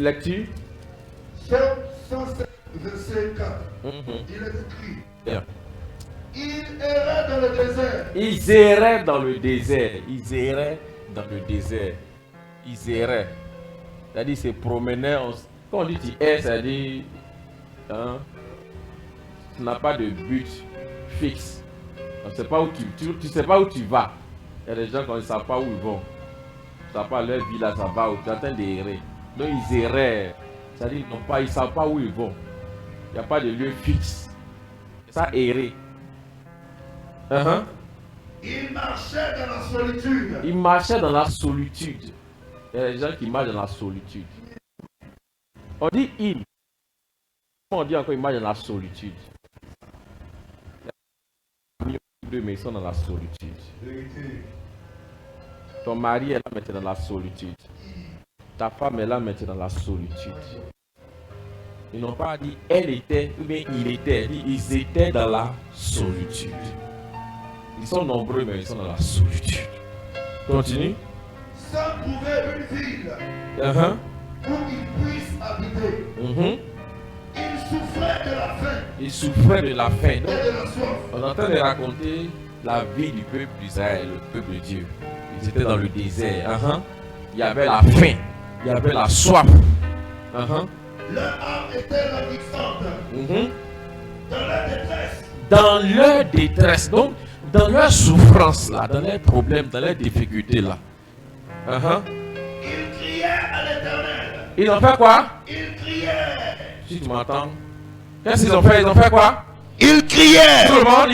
lecture. Psaume 107, verset 4. Il est écrit. Yeah. Il errait dans le désert. Ils erraient dans le désert. Ils erraient dans le désert. Ils erraient. C'est-à-dire, ils se promenaient. Quand on dit tu erres, c'est-à-dire, hein, tu n'as pas de but fixe. On ne sait pas où tu sais pas où tu vas. Il y a des gens qui ne savent pas où ils vont. Ils ne savent pas leur vie là, ça va où. Tu es en train d'errer. Donc ils erraient. C'est-à-dire, ils ne savent pas où ils vont. Il n'y a pas de lieu fixe. Ça errer. Il marchait dans la solitude. Il marchait dans la solitude. Il y a des gens qui marchent dans la solitude. On dit il. On dit encore il marche dans la solitude. Mais ils sont dans la solitude. Ton mari est là maintenant dans la solitude. Ta femme est là maintenant dans la solitude. Ils n'ont pas dit elle était ou bien il était. Ils étaient dans la solitude. Ils sont nombreux mais ils sont dans la solitude. Continue. Sans trouver une ville où ils puissent habiter. Ils souffraient de la faim. Ils souffraient de la faim. Et de la soif. On est en train de raconter la vie du peuple d'Israël, le peuple de Dieu. Ils étaient dans le désert. Il y avait la faim. Il y avait la soif. Leur âme était languissante. Dans leur détresse. Dans leur détresse. Donc, dans leur souffrance là, dans leurs problèmes, dans leurs difficultés là. Ils criaient à l'Éternel. Ils ont fait quoi? Ils criaient. Si tu m'entends. Qu'est-ce qu'ils ont fait? Ils ont fait quoi? Ils criaient. Tout le monde,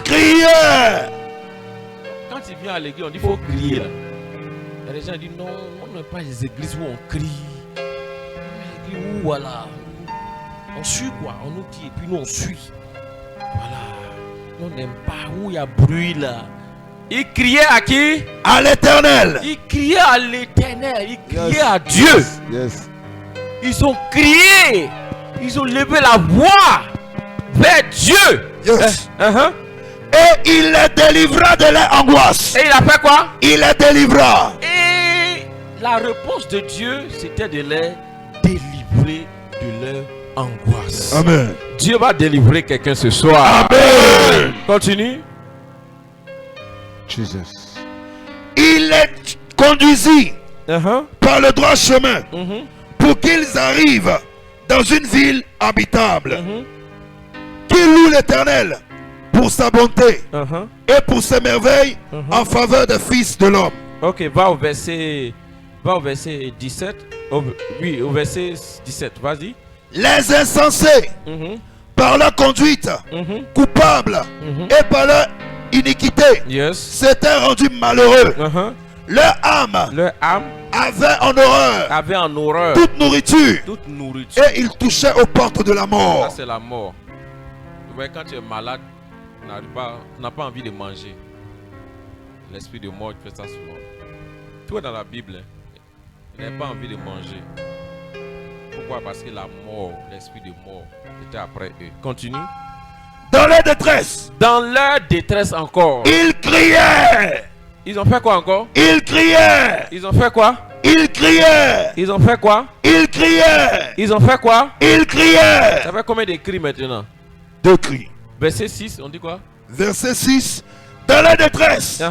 Criaient. Quand il vient à l'église, on dit qu'il faut crier là. Il y a des gens qui disent non, on n'a pas les églises où on crie. Les églises où voilà. On suit quoi? On nous dit et puis nous on suit. Voilà. On n'aime pas où il y a bruit là. Ils criaient à qui? À l'Éternel. Ils criaient à l'Éternel. Ils criaient à Dieu. Yes. Ils ont crié. Ils ont levé la voix vers Dieu. Yes. Et il les délivra de leur angoisse. Et il a fait quoi? Il les délivra. Et la réponse de Dieu, c'était de les délivrer de leur angoisse. Amen. Dieu va délivrer quelqu'un ce soir. Amen. Continue. Jesus. Il les conduisit par le droit chemin pour qu'ils arrivent dans une ville habitable. Qu'ils louent l'Éternel pour sa bonté et pour ses merveilles en faveur des fils de l'homme. Ok, va au verset 17. Oui, au verset 17, vas-y. Les insensés, par leur conduite coupable et par leur iniquité, Yes. s'étaient rendus malheureux. Leur âme avait en horreur toute nourriture. Et ils touchaient aux portes de la mort. Ça, c'est la mort. Ouais, quand tu es malade, tu n'as pas envie de manger. L'esprit de mort, tu fais ça souvent. Tout est dans la Bible. Tu n'as pas envie de manger. Pourquoi? Parce que la mort, l'esprit de mort, était après eux. Continue. Dans leur détresse. Dans leur détresse encore. Ils criaient. Ils ont fait quoi encore? Ils criaient. Ils ont fait quoi? Ils criaient. Ils ont fait quoi? Ils criaient. Ils ont fait quoi? Ils criaient. Ça fait combien de cris maintenant? 2 cris. Verset 6, on dit quoi? Verset 6. Dans leur détresse.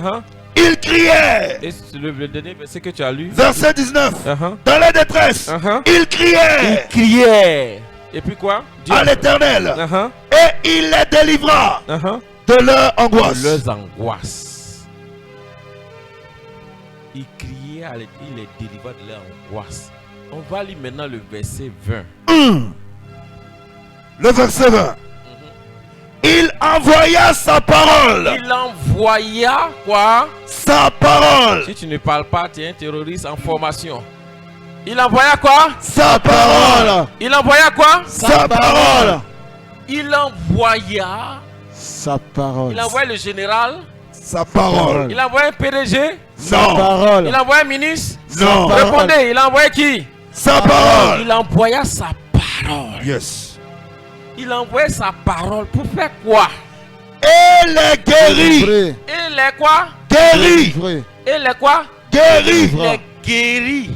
Ils criaient. Et le dernier verset que tu as lu? Verset 19. Dans leur détresse. Ils criaient. Ils criaient. Et puis quoi? Dieu à l'Éternel. Et il les délivra de leur angoisse. De leurs angoisses. Il criait à l'Éternel, il les délivra de leur angoisse. On va lire maintenant le verset 20. Le verset 20. Il envoya sa parole. Il envoya quoi? Sa parole. Si tu ne parles pas, tu es un terroriste en formation. Il envoya quoi? Sa parole. Il envoya quoi? Sa parole. Il envoya sa parole. Il envoya le général. Sa parole. Il envoya un PDG. Sa parole. Il envoya un ministre. Non. Répondez, il envoya qui? Sa parole. Il envoya sa parole. Yes. Il envoyait sa parole pour faire quoi? Et les guérit. Et les quoi? Guérit. Et les quoi? Guérit. Les guérit.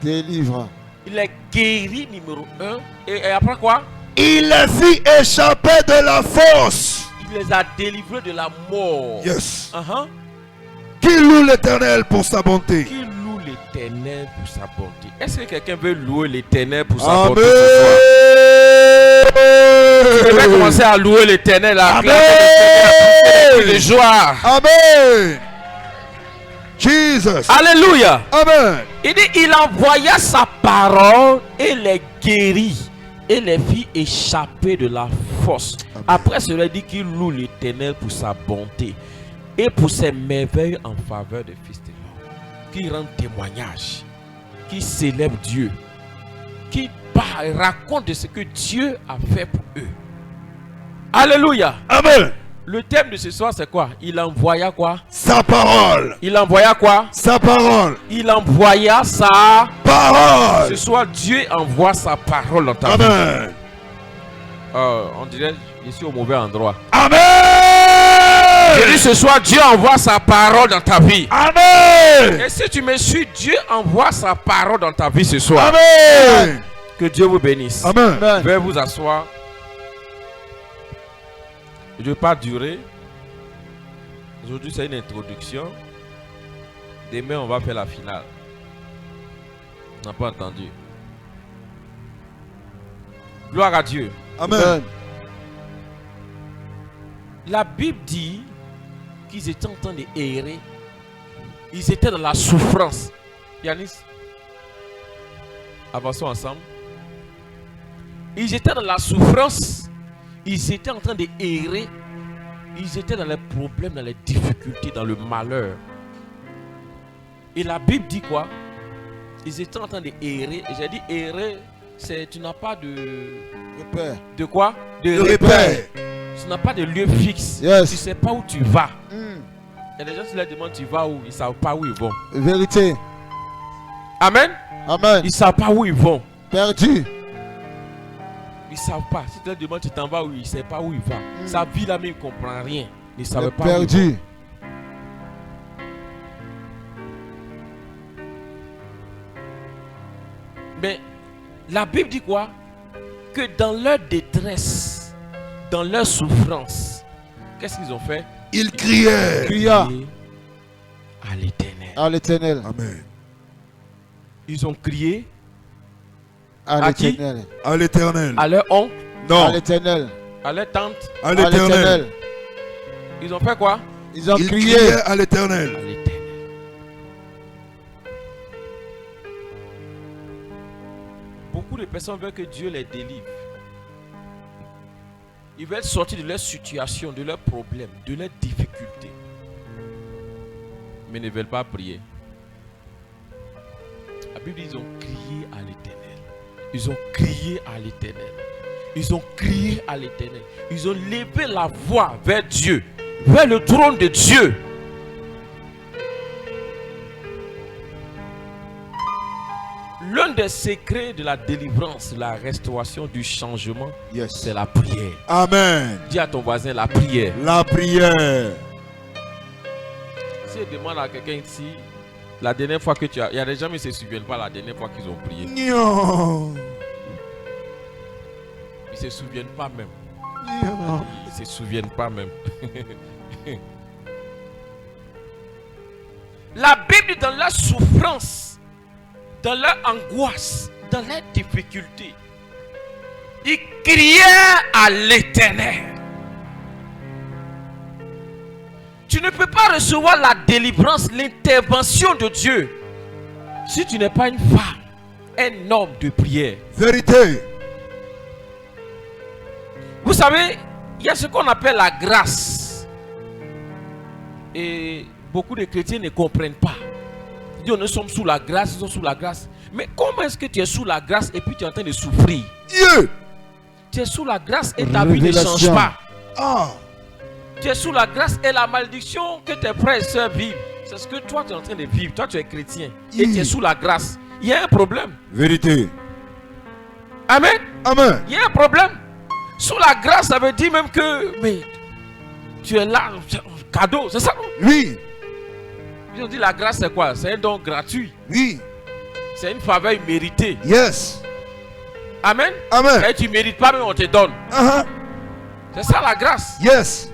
Délivre. Il les guérit, numéro 1. Et après quoi? Il les fit échapper de la fosse. Il les a délivrés de la mort. Yes. Uh-huh. Qui loue l'Éternel pour sa bonté. Qui loue l'Éternel pour sa bonté? Est-ce que quelqu'un veut louer l'Éternel pour sa Amen. bonté ce soir? Je vais commencer à louer l'Éternel, à Amen. de joie. Amen. Jesus. Alléluia. Amen. Il dit, il envoya sa parole et les guérit et les fit échapper de la fosse. Amen. Après cela, il dit qu'il loue l'Éternel pour sa bonté et pour ses merveilles en faveur des fils de l'homme. Qui rend témoignage, qui célèbre Dieu, qui raconte de ce que Dieu a fait pour eux. Alléluia. Amen. Le thème de ce soir, c'est quoi? Il envoya quoi? Sa parole. Il envoya quoi? Sa parole. Il envoya sa Parole. Ce soir, Dieu envoie sa parole dans ta vie. Amen. On dirait, je suis au mauvais endroit. Amen. Je dis ce soir, Dieu envoie sa parole dans ta vie. Amen. Et si tu me suis, Dieu envoie sa parole dans ta vie ce soir. Amen. Que Dieu vous bénisse. Amen. Veuillez vous asseoir. Je ne vais pas durer. Aujourd'hui, c'est une introduction. Demain, on va faire la finale. On n'a pas entendu. Gloire à Dieu. Amen. La Bible dit qu'ils étaient en train de errer. Ils étaient dans la souffrance. Pianiste, avançons ensemble. Ils étaient dans la souffrance. Ils étaient en train de errer. Ils étaient dans les problèmes, dans les difficultés, dans le malheur. Et la Bible dit quoi? Ils étaient en train de errer. Et j'ai dit errer, c'est tu n'as pas de... Repère. De quoi? De repère. Tu n'as pas de lieu fixe. Yes. Tu ne sais pas où tu vas. Il y a des gens qui leur demandent tu vas où? Ils ne savent pas où ils vont. Vérité. Amen. Amen. Ils ne savent pas où ils vont. Perdu. Ils ne savent pas. Si tu leur demandes tu t'en vas où, ils ne savent pas où il va. Sa vie là, mais il ne comprend rien. Ils ne savent pas où ils vont. Perdu. Mais la Bible dit quoi? Que dans leur détresse, dans leur souffrance, qu'est-ce qu'ils ont fait? Il criait. Cria À l'Éternel. à l'Éternel. Amen. Ils ont crié À qui? l'Éternel. À l'Éternel. à leur oncle, À Non. l'Éternel. à leur tante. À À l'Éternel. l'Éternel. Ils ont fait quoi? Ils ont Il crié. criait à À l'Éternel. l'Éternel. Beaucoup de personnes veulent que Dieu les délivre. Ils veulent sortir de leur situation, de leurs problèmes, de leurs difficultés. Mais ne veulent pas prier. La Bible dit qu'ils ont crié à l'Éternel. Ils ont crié à l'Éternel. Ils ont crié à l'Éternel. Ils ont levé la voix vers Dieu, vers le trône de Dieu. L'un des secrets de la délivrance, de la restauration, du changement, Yes. c'est la prière. Amen. Dis à ton voisin la prière. La prière. Si je demande à quelqu'un ici, la dernière fois que tu as... Il y a des gens qui ne se souviennent pas la dernière fois qu'ils ont prié. Non. Ils ne se souviennent pas même. Ils ne se souviennent pas même. La Bible dit dans la souffrance, dans leur angoisse, dans leurs difficultés, ils criaient à l'Éternel. Tu ne peux pas recevoir la délivrance, l'intervention de Dieu si tu n'es pas une femme, un homme de prière. Vérité. Vous savez, il y a ce qu'on appelle la grâce. Et beaucoup de chrétiens ne comprennent pas. Ils disent, nous sommes sous la grâce, ils sont sous la grâce. Mais comment est-ce que tu es sous la grâce et puis tu es en train de souffrir? Yeah. Tu es sous la grâce et ta vie ne change Révélation. pas. Ah. Tu es sous la grâce et la malédiction que tes frères et sœurs vivent, c'est ce que toi tu es en train de vivre. Toi tu es chrétien et tu es sous la grâce. Il y a un problème. Vérité. Amen. Amen. Il y a un problème. Sous la grâce, ça veut dire même que mais, tu es là, c'est un cadeau, c'est ça? Oui. Ils ont dit la grâce c'est quoi? C'est un don gratuit. Oui. c'est une faveur méritée. Yes. Amen. Amen. Et tu ne mérites pas, mais on te donne. Uh-huh. C'est ça la grâce. Yes.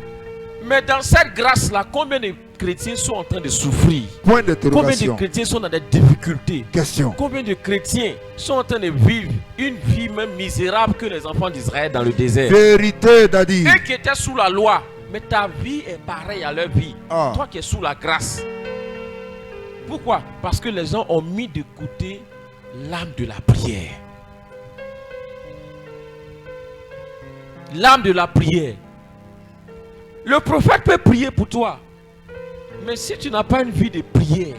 Mais dans cette grâce-là, combien de chrétiens sont en train de souffrir? Point Combien de d'interrogation. chrétiens sont dans des difficultés? Question. Combien de chrétiens sont en train de vivre une vie même misérable que les enfants d'Israël dans le désert? Vérité, Daddy. Eux qui étaient sous la loi, mais ta vie est pareille à leur vie. Ah. Toi qui es sous la grâce. Pourquoi? Parce que les gens ont mis de côté l'âme de la prière. L'âme de la prière. Le prophète peut prier pour toi. Mais si tu n'as pas une vie de prière,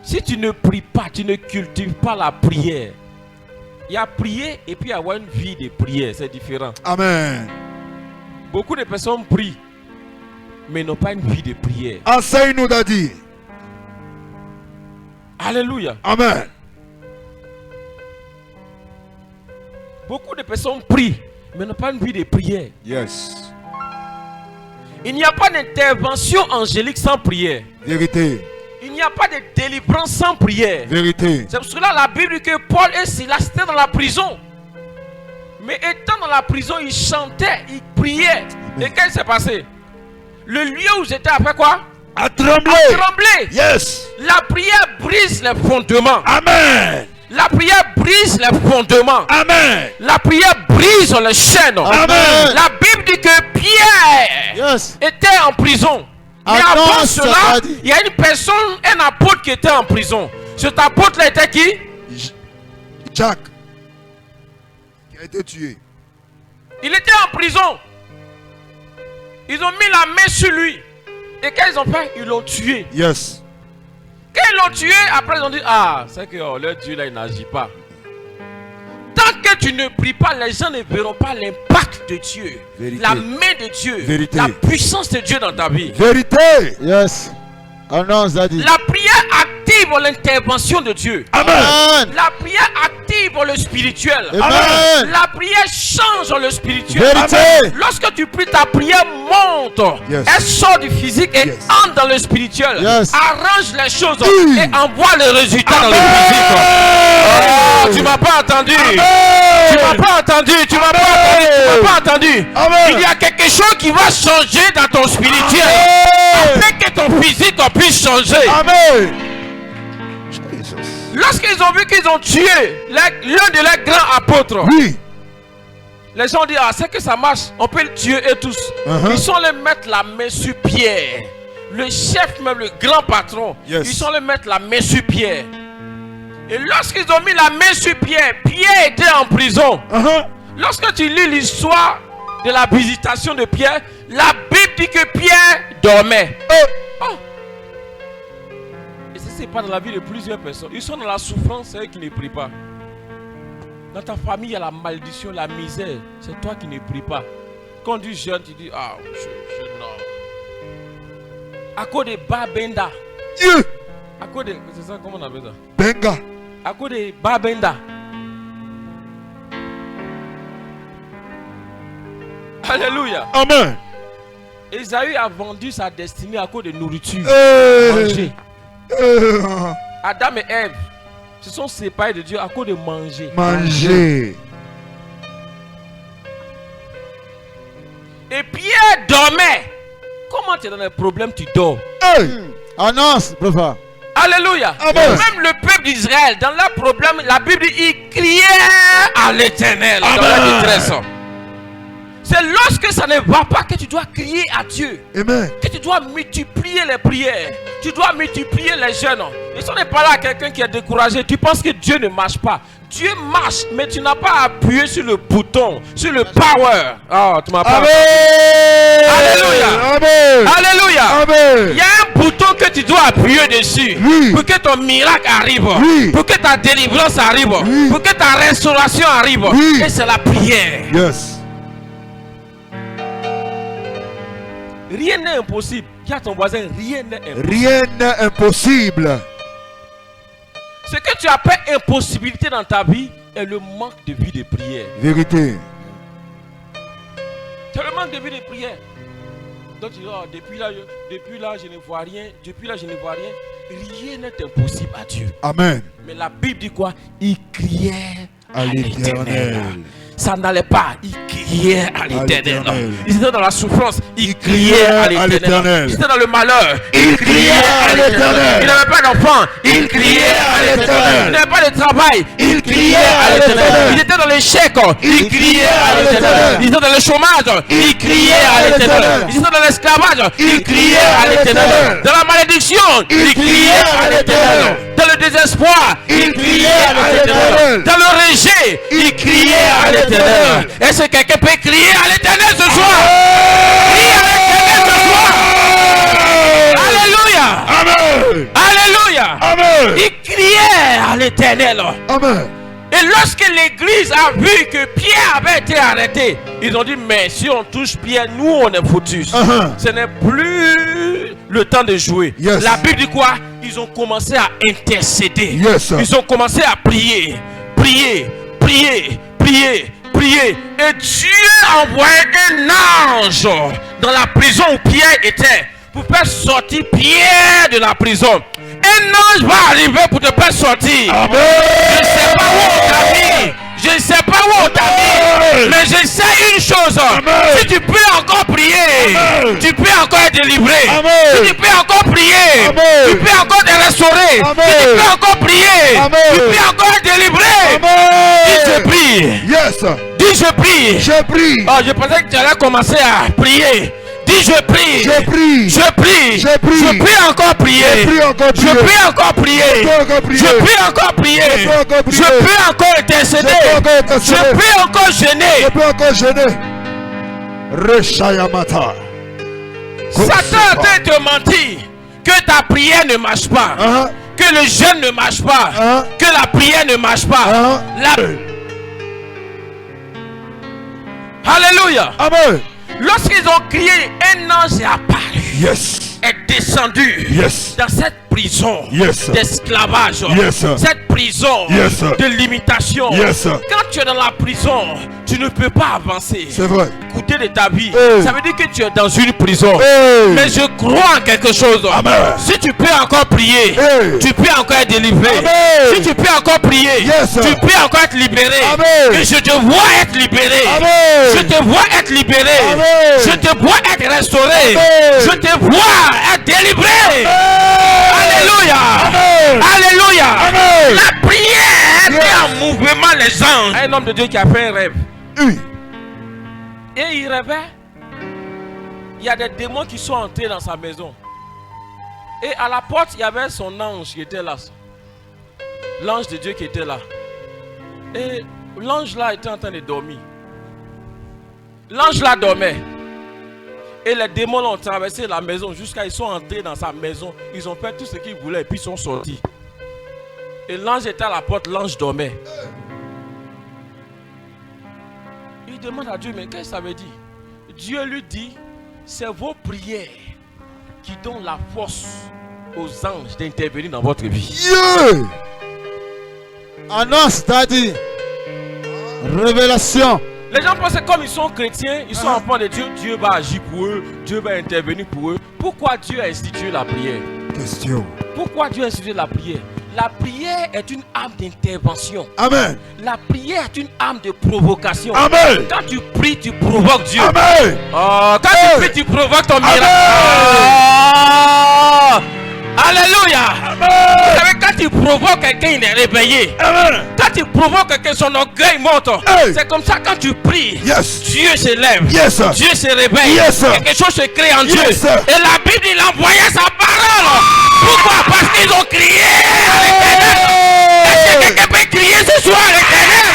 si tu ne pries pas, tu ne cultives pas la prière, il y a prier et puis avoir une vie de prière, c'est différent. Amen. Beaucoup de personnes prient, mais n'ont pas une vie de prière. Enseigne-nous, Daddy. Alléluia. Amen. Beaucoup de personnes prient, mais n'ont pas une vie de prière. Yes. Il n'y a pas d'intervention angélique sans prière. Vérité. Il n'y a pas de délivrance sans prière. Vérité. C'est pour cela la Bible dit que Paul et Silas étaient dans la prison. Mais étant dans la prison, ils chantaient, ils priaient. Et qu'est-ce qui s'est passé? Le lieu où j'étais après quoi? À trembler. A tremblé. Yes. La prière brise les fondements. Amen. La prière brise les fondements. Amen. La prière brise les chaînes. Amen. La Bible dit que Pierre Yes. était en prison. Mais Ah non, avant ça cela, va dire. il y a une personne, un apôtre qui était en prison. Cet apôtre-là était qui? Jacques. Qui a été tué. Il était en prison. Ils ont mis la main sur lui. Et qu'est-ce qu'ils ont fait? Ils l'ont tué. Yes. Quand ils l'ont tué, après ils ont dit, ah, c'est que leur Dieu là, il n'agit pas. Tant que tu ne pries pas, les gens ne verront pas l'impact de Dieu. Vérité. La main de Dieu. Vérité. La puissance de Dieu dans ta vie. Vérité. Yes. Annonce, Daddy. La prière active l'intervention de Dieu. Amen. La prière active le spirituel. Amen. La prière change le spirituel. Vérité. Lorsque tu pries, ta prière monte. Yes. Elle sort du physique et Yes. entre dans le spirituel. Yes. Arrange les choses Oui. et envoie le résultat dans le physique. Oh, tu m'as pas entendu. Tu m'as pas entendu. Tu m'as pas entendu. Tu m'as pas entendu. Amen. Il y a quelque chose qui va changer dans ton spirituel. Afin que ton physique puisse changer. Amen. Jesus. Lorsqu'ils ont vu qu'ils ont tué l'un de leurs grands apôtres, Oui. les gens ont dit, ah, c'est que ça marche, on peut le tuer et tous. Ils sont allés mettre la main sur Pierre. Le chef, même le grand patron, Yes. ils sont allés mettre la main sur Pierre. Et lorsqu'ils ont mis la main sur Pierre, Pierre était en prison. Lorsque tu lis l'histoire de la visitation de Pierre, la Bible dit que Pierre dormait. Oh. Et ça, c'est pas dans la vie de plusieurs personnes. Ils sont dans la souffrance, c'est eux qui ne prient pas. Dans ta famille, il y a la malédiction, la misère. C'est toi qui ne pries pas. Quand tu jeûnes, tu dis, ah, je non. À cause de Babenda. Dieu. À cause de. C'est ça, comment on appelle ça? Benga. À cause de Babenda. Alléluia. Amen. Esaü a vendu sa destinée à cause de nourriture. Manger. Manger. Adam et Ève se sont séparés de Dieu à cause de manger. Manger. Et Pierre dormait. Comment tu es dans les problèmes, tu dors? Annonce, prophète. Alléluia. Amen. Même le peuple d'Israël, dans leurs problèmes, la Bible dit, il criait à l'Éternel dans la détresse. C'est lorsque ça ne va pas que tu dois crier à Dieu. Amen. Que tu dois multiplier les prières. Tu dois multiplier les jeûnes. Et si on n'est pas là à quelqu'un qui est découragé, tu penses que Dieu ne marche pas. Dieu marche, mais tu n'as pas appuyé sur le bouton, sur le power. Oh, tu m'as pas. Amen. Alléluia. Amen. Alléluia. Amen. Il y a un bouton que tu dois appuyer dessus. Oui. Pour que ton miracle arrive. Oui. Pour que ta délivrance arrive. Oui. Pour que ta restauration arrive. Oui. Et c'est la prière. Yes. Rien n'est impossible. Dis à ton voisin, rien n'est impossible. Rien n'est impossible. Ce que tu appelles impossibilité dans ta vie est le manque de vie de prière. Vérité. C'est le manque de vie de prière. Donc tu dis, oh, depuis là, je ne vois rien. Depuis là, je ne vois rien. rien n'est impossible à Dieu. Amen. Mais la Bible dit quoi? Il criait À l'Éternel. Ça n'allait pas, il criait à l'Éternel. l'Éternel. Ils étaient dans la souffrance, il criait à l'Éternel. Ils étaient dans le malheur, Il criait à l'Éternel. il n'avait pas d'enfant, il criait à l'Éternel. Il n'avait pas de travail, il criait à l'Éternel. Il était dans l'échec, il criait à l'Éternel. Il était dans le chômage, il criait à l'Éternel. Il était dans l'esclavage, il criait à l'Éternel. Dans la malédiction, il criait à l'Éternel. Dans le désespoir, il criait à l'Éternel. Dans le rejet, il criait à l'Éternel. Est-ce que quelqu'un peut crier à l'Éternel ce soir? Crier à l'Éternel ce soir. Alléluia. Amen. Alléluia. Amen. Il criait à l'Éternel. Amen. Et lorsque l'église a vu que Pierre avait été arrêté, ils ont dit, mais si on touche Pierre, nous on est foutus. Ce n'est plus le temps de jouer. Yes. La Bible dit quoi? Ils ont commencé à intercéder. Yes. Ils ont commencé à prier. Prier, prier, prier, prier. Et Dieu a envoyé un ange dans la prison où Pierre était pour faire sortir Pierre de la prison. Un ange va arriver pour te faire sortir. Amen. Je ne sais pas où on t'a mis. Je ne sais pas où on t'a mis. Mais je sais une chose. Amen. Si tu peux encore prier, Amen. tu peux encore être délivré. Amen. Si tu peux encore prier, Amen. tu peux encore te restaurer. Amen. Si tu peux encore prier, Amen. tu peux encore être délivré. Amen. Dis je prie. Yes. Dis je prie. Je prie. Oh, je pensais que tu allais commencer à prier. Dis je prie. Je prie. Je prie. Je prie. Je peux encore prier. Je prie encore Je prier. peux encore prier. Je peux encore prier. Je peux encore prier. Je peux encore prier. Je peux encore intercéder. Je peux encore intercéder. Je peux encore gêner. Je peux encore gêner. Reshayamata. Satan t'a te menti que ta prière ne marche pas. Que le jeûne ne marche pas. Que la prière ne marche pas. Alléluia. Amen. Lorsqu'ils ont crié, un ange est apparu. Yes. Est descendu Yes. dans cette prison Yes. d'esclavage, Yes. cette prison Yes. de limitation. Yes. Quand tu es dans la prison, tu ne peux pas avancer. C'est vrai. Côté de ta vie, Hey. ça veut dire que tu es dans une prison. Hey. Mais je crois en quelque chose. Amen. Si tu peux encore prier, Hey. tu peux encore être délivré. Amen. Si tu peux encore prier, Yes. tu peux encore être libéré. Amen. Et je te vois être libéré. Amen. Je te vois être libéré. Amen. Je te vois être restauré. Amen. Je te vois être délivré. Alléluia. Amen. Alléluia. Amen. La prière met en mouvement les anges. Un homme de Dieu qui a fait un rêve. Oui. Et il rêvait. Il y a des démons qui sont entrés dans sa maison. Et à la porte, il y avait son ange qui était là. L'ange de Dieu qui était là. Et l'ange là était en train de dormir. L'ange là dormait. Et les démons l'ont traversé la maison jusqu'à ils sont entrés dans sa maison. Ils ont fait tout ce qu'ils voulaient et puis ils sont sortis. Et l'ange était à la porte, l'ange dormait. Il demande à Dieu, mais qu'est-ce que ça veut dire? Dieu lui dit, c'est vos prières qui donnent la force aux anges d'intervenir dans votre vie. Yeah. Annonce, daddy. Révélation. Les gens pensent que comme ils sont chrétiens, ils sont enfants de Dieu, Dieu va agir pour eux, Dieu va intervenir pour eux. Pourquoi Dieu a institué la prière? Question. Pourquoi Dieu a institué la prière? La prière est une arme d'intervention. Amen. La prière est une arme de provocation. Amen. Quand tu pries, tu provoques Dieu. Amen. Quand tu pries, tu provoques ton miracle. Alléluia. Vous savez, quand tu provoques quelqu'un, il est réveillé. Amen. Quand tu provoques quelqu'un, son orgueil monte. Hey. C'est comme ça, quand tu pries, Yes. Dieu se lève. Yes. Dieu se réveille. Yes. Quelque chose se crée en Dieu. Yes. Et la Bible, il envoyait sa parole. Pourquoi? Parce qu'ils ont crié à l'Éternel. Est-ce que quelqu'un peut crier ce soir à l'Éternel?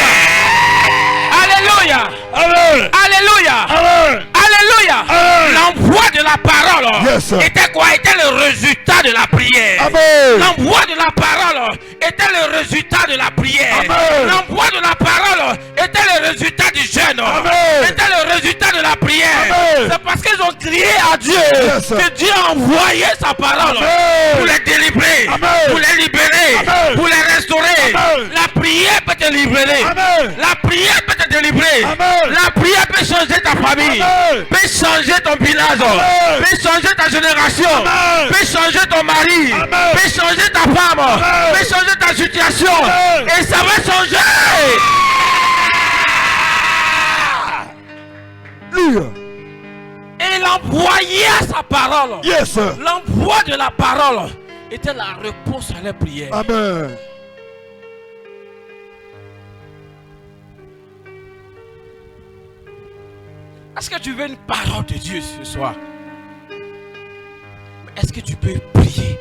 Alléluia. Amen. Alléluia. Amen. Alléluia. Amen. L'envoi de la parole Yes. était quoi? Était le résultat de la prière. Amen. L'envoi de la parole était le résultat de la prière. Amen. L'envoi de la parole était le résultat du jeûne. Amen. Était le résultat de la prière. Amen. C'est parce qu'ils ont crié à Dieu Yes. que Dieu a envoyé sa parole Amen. pour les délivrer, Amen. pour les libérer, Amen. pour les restaurer. Amen. La prière prière peut te libérer. Amen. La prière peut te délivrer. Amen. La prière peut changer ta famille. Amen. Peut changer ton village. Amen. Peut changer ta génération. Amen. Peut changer ton mari. Amen. Peut changer ta femme. Amen. Peut changer ta situation. Amen. Et ça va changer. Et il envoyait sa parole. Yes. L'envoi de la parole était la réponse à la prière. Amen. Est-ce que tu veux une parole de Dieu ce soir? Est-ce que tu peux prier?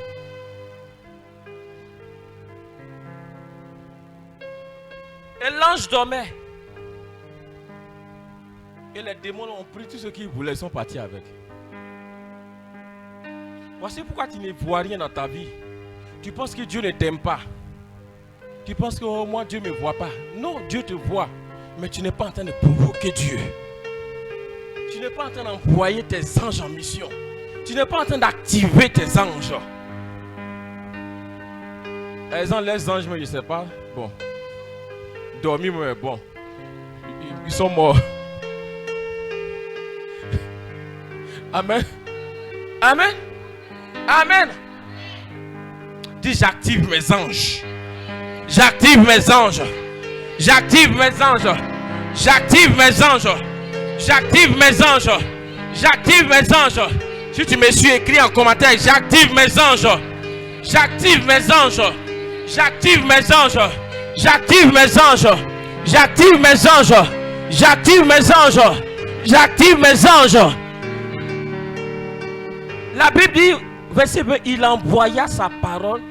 Et l'ange dormait. Et les démons ont pris tout ce qu'ils voulaient, ils sont partis avec. Voici pourquoi tu ne vois rien dans ta vie. Tu penses que Dieu ne t'aime pas. Tu penses que oh, moi Dieu ne me voit pas. Non, Dieu te voit. Mais tu n'es pas en train de provoquer Dieu. Tu n'es pas en train d'envoyer tes anges en mission. Tu n'es pas en train d'activer tes anges. Les anges, mais je ne sais pas. Bon. Dormir, mais bon. Ils sont morts. Amen. Amen. Amen. Dis, j'active mes anges. J'active mes anges. J'active mes anges. J'active mes anges. J'active mes anges. J'active mes anges. Si tu me suis écrit en commentaire, j'active mes anges. J'active mes anges. J'active mes anges. J'active mes anges. J'active mes anges. J'active mes anges. J'active mes anges. La Bible dit, verset 20, il envoya sa parole,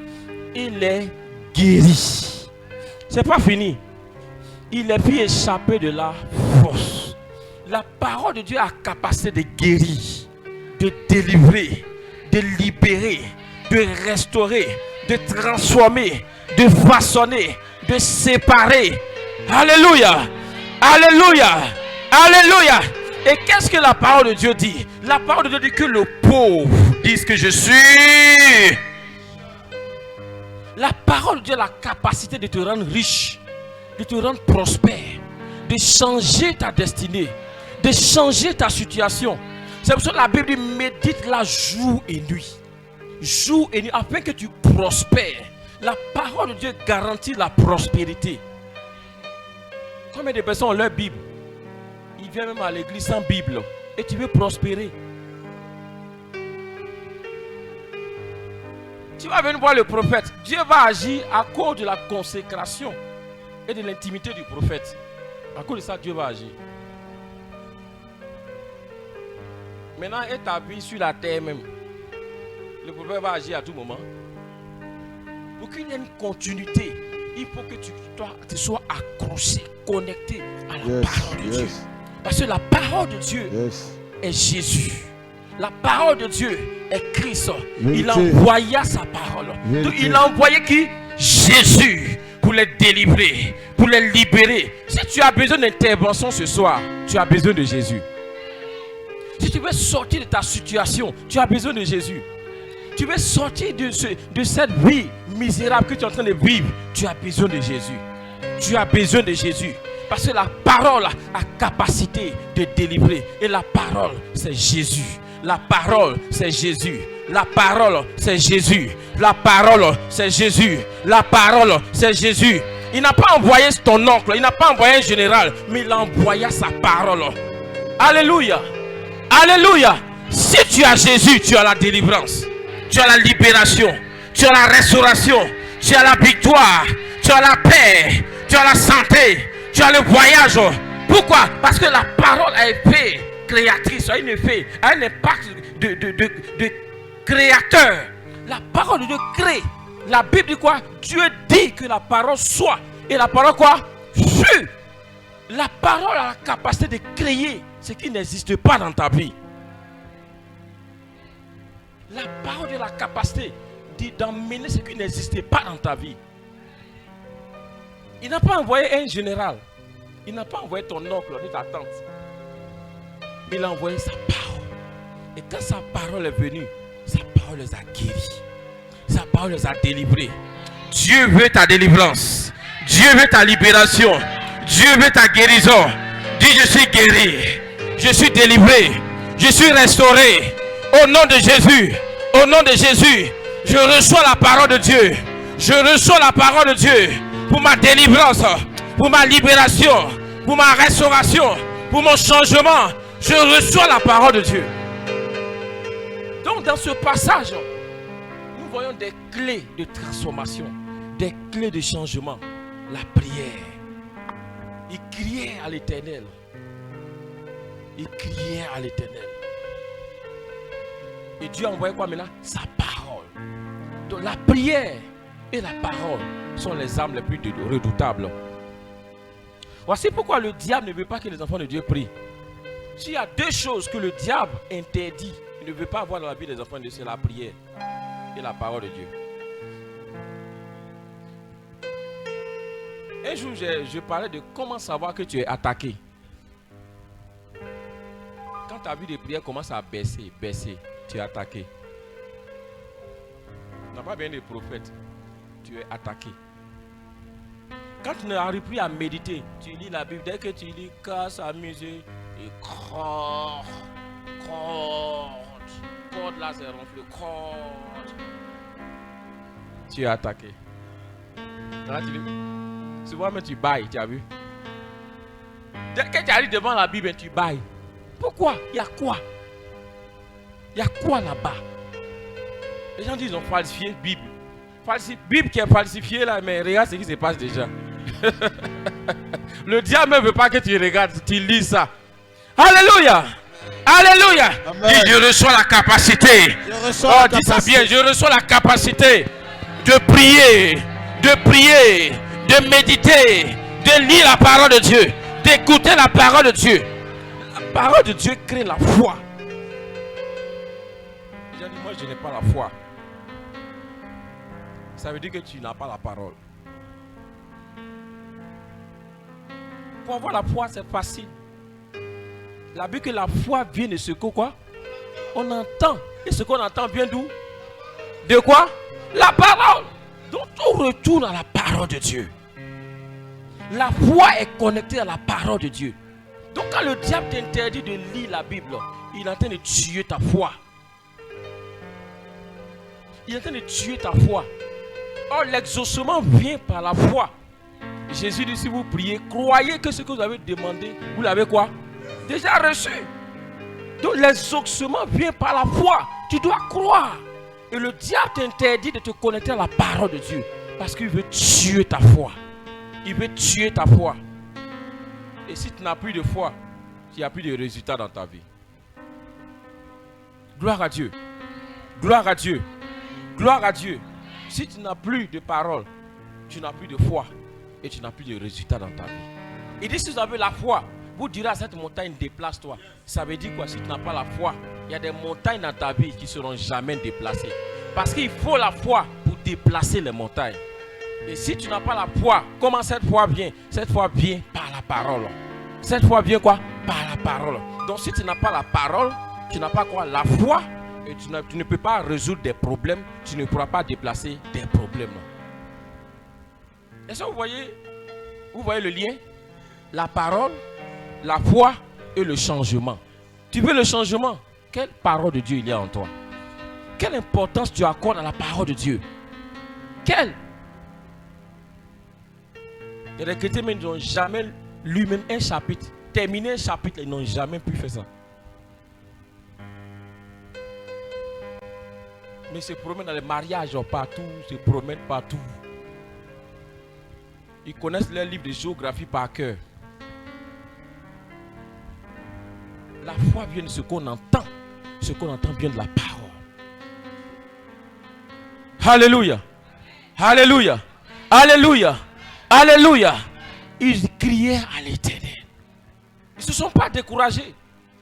il les guérit. C'est pas fini. Il les fit échapper de la force. La parole de Dieu a capacité de guérir, de délivrer, de libérer, de restaurer, de transformer, de façonner, de séparer. Alléluia. Alléluia. Alléluia. Et qu'est-ce que la parole de Dieu dit? La parole de Dieu dit que le pauvre dise que je suis. La parole de Dieu a la capacité de te rendre riche, de te rendre prospère, de changer ta destinée, de changer ta situation. C'est pour ça que la Bible dit médite la jour et nuit. Jour et nuit, afin que tu prospères. La parole de Dieu garantit la prospérité. Combien de personnes ont leur Bible? Ils viennent même à l'église sans Bible. Et tu veux prospérer. Tu vas venir voir le prophète. Dieu va agir à cause de la consécration et de l'intimité du prophète. À cause de ça, Dieu va agir. Maintenant, établi sur la terre même, le prophète va agir à tout moment. Pour qu'il y ait une continuité, il faut que tu sois accroché, connecté à la parole de Dieu. Parce que la parole de Dieu est Jésus. La parole de Dieu est Christ. Il envoya sa parole. Donc, il a envoyé qui? Jésus. Pour les délivrer, pour les libérer. Si tu as besoin d'intervention ce soir, tu as besoin de Jésus. Si tu veux sortir de ta situation, tu as besoin de Jésus. Tu veux sortir de cette vie misérable que tu es en train de vivre, tu as besoin de Jésus. Tu as besoin de Jésus. Parce que la parole a capacité de délivrer. Et la parole, c'est Jésus. La parole, c'est Jésus. La parole, c'est Jésus. La parole, c'est Jésus. La parole, c'est Jésus. Il n'a pas envoyé ton oncle, il n'a pas envoyé un général, mais il a envoyé sa parole. Alléluia. Alléluia. Si tu as Jésus, tu as la délivrance. Tu as la libération. Tu as la restauration. Tu as la victoire. Tu as la paix. Tu as la santé. Tu as le voyage. Pourquoi? Parce que la parole a été créatrice, a un effet, a un impact de créateur. La parole de Dieu crée. La Bible dit quoi? Dieu dit que la parole soit. Et la parole quoi? Fut. La parole a la capacité de créer ce qui n'existe pas dans ta vie. La parole a la capacité d'emmener ce qui n'existait pas dans ta vie. Il n'a pas envoyé un général. Il n'a pas envoyé ton oncle ni ta tante. Mais il a envoyé sa parole. Et quand sa parole est venue, sa parole les a guéris. Sa parole les a délivrés. Dieu veut ta délivrance. Dieu veut ta libération. Dieu veut ta guérison. Dis, je suis guéri. Je suis délivré. Je suis restauré. Au nom de Jésus. Au nom de Jésus. Je reçois la parole de Dieu. Je reçois la parole de Dieu pour ma délivrance, pour ma libération, pour ma restauration, pour mon changement. Je reçois la parole de Dieu. Donc dans ce passage, nous voyons des clés de transformation, des clés de changement. La prière. Il criait à l'Éternel. Il criait à l'Éternel. Et Dieu a envoyé quoi maintenant? Sa parole. Donc la prière et la parole sont les armes les plus redoutables. Voici pourquoi le diable ne veut pas que les enfants de Dieu prient. S'il y a deux choses que le diable interdit, il ne veut pas avoir dans la vie des enfants de Dieu, c'est la prière et la parole de Dieu. Un jour, je parlais de comment savoir que tu es attaqué. Quand ta vie de prière commence à baisser, tu es attaqué. Tu n'as pas bien de prophète, tu es attaqué. Quand tu n'arrives plus à méditer, tu lis la Bible, dès que tu lis, casse, amuser, et corde là c'est ronflé, corde. Tu es attaqué. Là, tu lis. Souvent même tu bailles, tu as vu. Dès que tu arrives devant la Bible, tu bailles. Pourquoi? Il y a quoi? Il y a quoi là-bas? Les gens disent qu'ils ont falsifié Bible. Bible qui est falsifiée là, mais regarde ce qui se passe déjà. Le diable ne veut pas que tu regardes, tu lis ça. Alléluia! Alléluia! Dis, je reçois la capacité. Dis ça bien, je reçois la capacité de prier, de méditer, de lire la parole de Dieu, d'écouter la parole de Dieu. La parole de Dieu crée la foi. J'ai dit, moi je n'ai pas la foi. Ça veut dire que tu n'as pas la parole. Pour avoir la foi, c'est facile. La Bible que la foi vient de ce que quoi? On entend. Et ce qu'on entend vient d'où? De quoi? La parole. Donc tout retourne à la parole de Dieu. La foi est connectée à la parole de Dieu. Donc quand le diable t'interdit de lire la Bible, il est en train de tuer ta foi. Il est en train de tuer ta foi. Or l'exaucement vient par la foi. Jésus dit, si vous priez, croyez que ce que vous avez demandé, vous l'avez quoi? Déjà reçu. Donc l'exaucement vient par la foi. Tu dois croire. Et le diable t'interdit de te connecter à la parole de Dieu. Parce qu'il veut tuer ta foi. Il veut tuer ta foi. Et si tu n'as plus de foi, il n'y a plus de résultats dans ta vie. Gloire à Dieu. Gloire à Dieu. Gloire à Dieu. Si tu n'as plus de parole, tu n'as plus de foi. Et tu n'as plus de résultats dans ta vie. Il dit, si vous avez la foi, vous direz à cette montagne, déplace-toi. Ça veut dire quoi? Si tu n'as pas la foi, il y a des montagnes dans ta vie qui ne seront jamais déplacées. Parce qu'il faut la foi pour déplacer les montagnes. Et si tu n'as pas la foi, comment cette foi vient? Cette foi vient par la parole. Cette foi vient quoi? Par la parole. Donc si tu n'as pas la parole, tu n'as pas quoi? La foi. Et tu ne peux pas résoudre des problèmes. Tu ne pourras pas déplacer des problèmes. Est-ce que vous voyez le lien? La parole, la foi et le changement. Tu veux le changement? Quelle parole de Dieu il y a en toi? Quelle importance tu accordes à la parole de Dieu? Quelle? Il y a des chrétiens qui n'ont jamais lu même un chapitre. Terminer un chapitre, ils n'ont jamais pu faire ça. Mais ils se promènent dans les mariages partout, se promènent partout. Ils connaissent leurs livres de géographie par cœur. La foi vient de ce qu'on entend. Ce qu'on entend vient de la parole. Alléluia. Alléluia. Alléluia. Alléluia. Ils criaient à l'Éternel. Ils ne se sont pas découragés.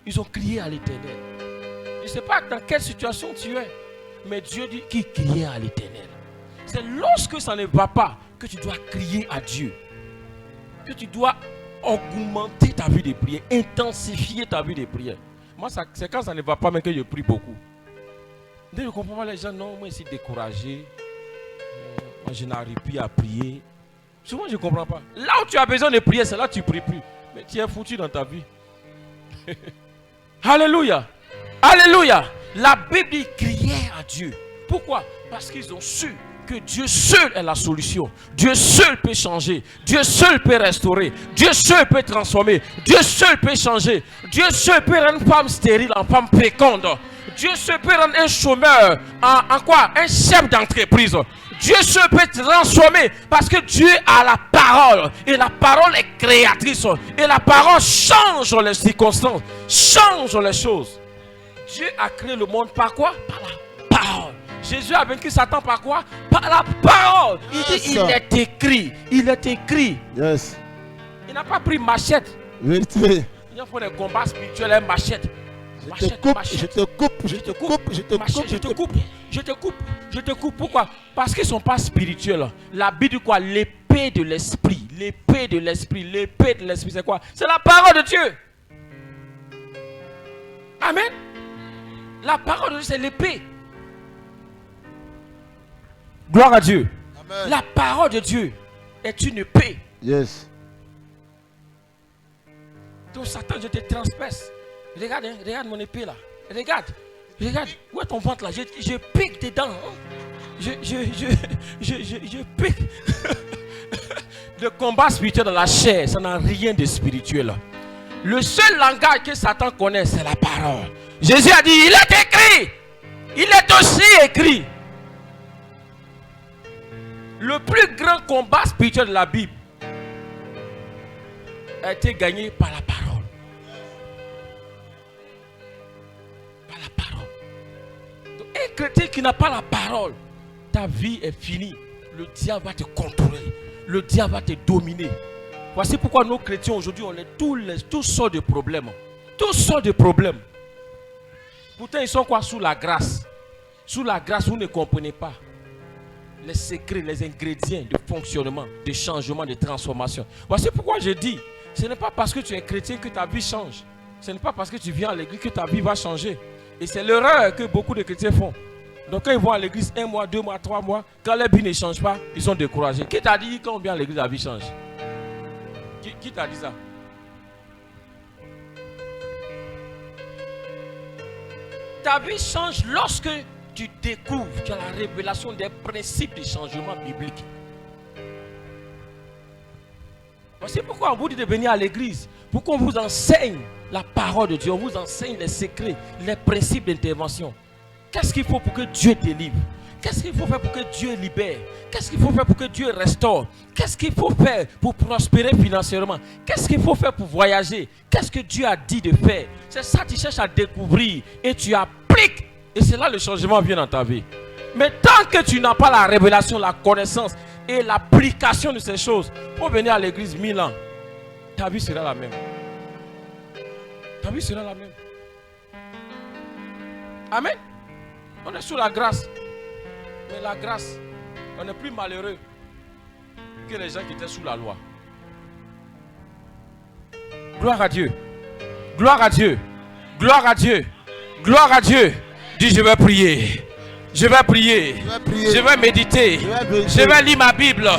Ils ont crié à l'Éternel. Je ne sais pas dans quelle situation tu es. Mais Dieu dit qu'il criait à l'Éternel. C'est lorsque ça ne va pas que tu dois crier à Dieu. Que tu dois augmenter ta vie de prière, intensifier ta vie de prière. Moi, c'est quand ça ne va pas mais que je prie beaucoup. Dès que je ne comprends pas les gens, non, moi je suis découragé. Moi je n'arrive plus à prier. Souvent, je ne comprends pas. Là où tu as besoin de prier, c'est là que tu ne pries plus. Mais tu es foutu dans ta vie. Alléluia. Alléluia. La Bible dit crier à Dieu. Pourquoi? Parce qu'ils ont su que Dieu seul est la solution. Dieu seul peut changer. Dieu seul peut restaurer. Dieu seul peut transformer. Dieu seul peut changer. Dieu seul peut rendre une femme stérile en femme féconde. Dieu seul peut rendre un chômeur en quoi? Un chef d'entreprise. Dieu seul peut transformer parce que Dieu a la parole. Et la parole est créatrice. Et la parole change les circonstances. Change les choses. Dieu a créé le monde par quoi? Par la parole. Jésus a vaincu Satan par quoi? Par la parole. Il dit, il est écrit. Il est écrit. Yes. Il n'a pas pris machette. Vérité. Il a fait des combats spirituels avec machette. Je te coupe, je te coupe, je te coupe, je te coupe, je te coupe, je te coupe, je te coupe. Pourquoi? Parce qu'ils ne sont pas spirituels. La Bible dit quoi? L'épée de l'esprit. L'épée de l'esprit. L'épée de l'esprit, c'est quoi? C'est la parole de Dieu. Amen. La parole de Dieu, c'est l'épée. Gloire à Dieu. Amen. La parole de Dieu est une épée. Yes. Donc Satan, je te transperce. Regarde, hein, regarde mon épée là. Regarde. Regarde. Où est ton ventre là? Je pique dedans. Hein. Je pique. Le combat spirituel dans la chair, ça n'a rien de spirituel. Le seul langage que Satan connaît, c'est la parole. Jésus a dit, il est écrit. Il est aussi écrit. Le plus grand combat spirituel de la Bible a été gagné par la parole. Par la parole. Donc, un chrétien qui n'a pas la parole, ta vie est finie. Le diable va te contrôler. Le diable va te dominer. Voici pourquoi nos chrétiens aujourd'hui, on a tous sortes de problèmes. Tous sortes de problèmes. Pourtant, ils sont quoi? Sous la grâce. Sous la grâce, vous ne comprenez pas les secrets, les ingrédients de fonctionnement, de changement, de transformation. Voici pourquoi je dis, ce n'est pas parce que tu es chrétien que ta vie change. Ce n'est pas parce que tu viens à l'église que ta vie va changer. Et c'est l'erreur que beaucoup de chrétiens font. Donc quand ils vont à l'église 1 mois, 2 mois, 3 mois, quand leur vie ne change pas, ils sont découragés. Qui t'a dit quand on vient à l'église, la vie change? Qui t'a dit ça? Ta vie change lorsque tu découvres, tu as la révélation des principes de changement biblique. Voici pourquoi on vous dit de venir à l'église. Pour qu'on vous enseigne la parole de Dieu. On vous enseigne les secrets, les principes d'intervention. Qu'est-ce qu'il faut pour que Dieu délivre? Qu'est-ce qu'il faut faire pour que Dieu libère? Qu'est-ce qu'il faut faire pour que Dieu restaure? Qu'est-ce qu'il faut faire pour prospérer financièrement? Qu'est-ce qu'il faut faire pour voyager? Qu'est-ce que Dieu a dit de faire? C'est ça que tu cherches à découvrir et tu appliques. Et c'est là le changement vient dans ta vie. Mais tant que tu n'as pas la révélation, la connaissance et l'application de ces choses, pour venir à l'église 1000 ans, ta vie sera la même. Ta vie sera la même. Amen. On est sous la grâce. Mais la grâce, on est plus malheureux que les gens qui étaient sous la loi. Gloire à Dieu. Gloire à Dieu. Gloire à Dieu. Gloire à Dieu. Dis, je vais prier. Je vais prier. Je vais méditer. Je vais lire ma Bible.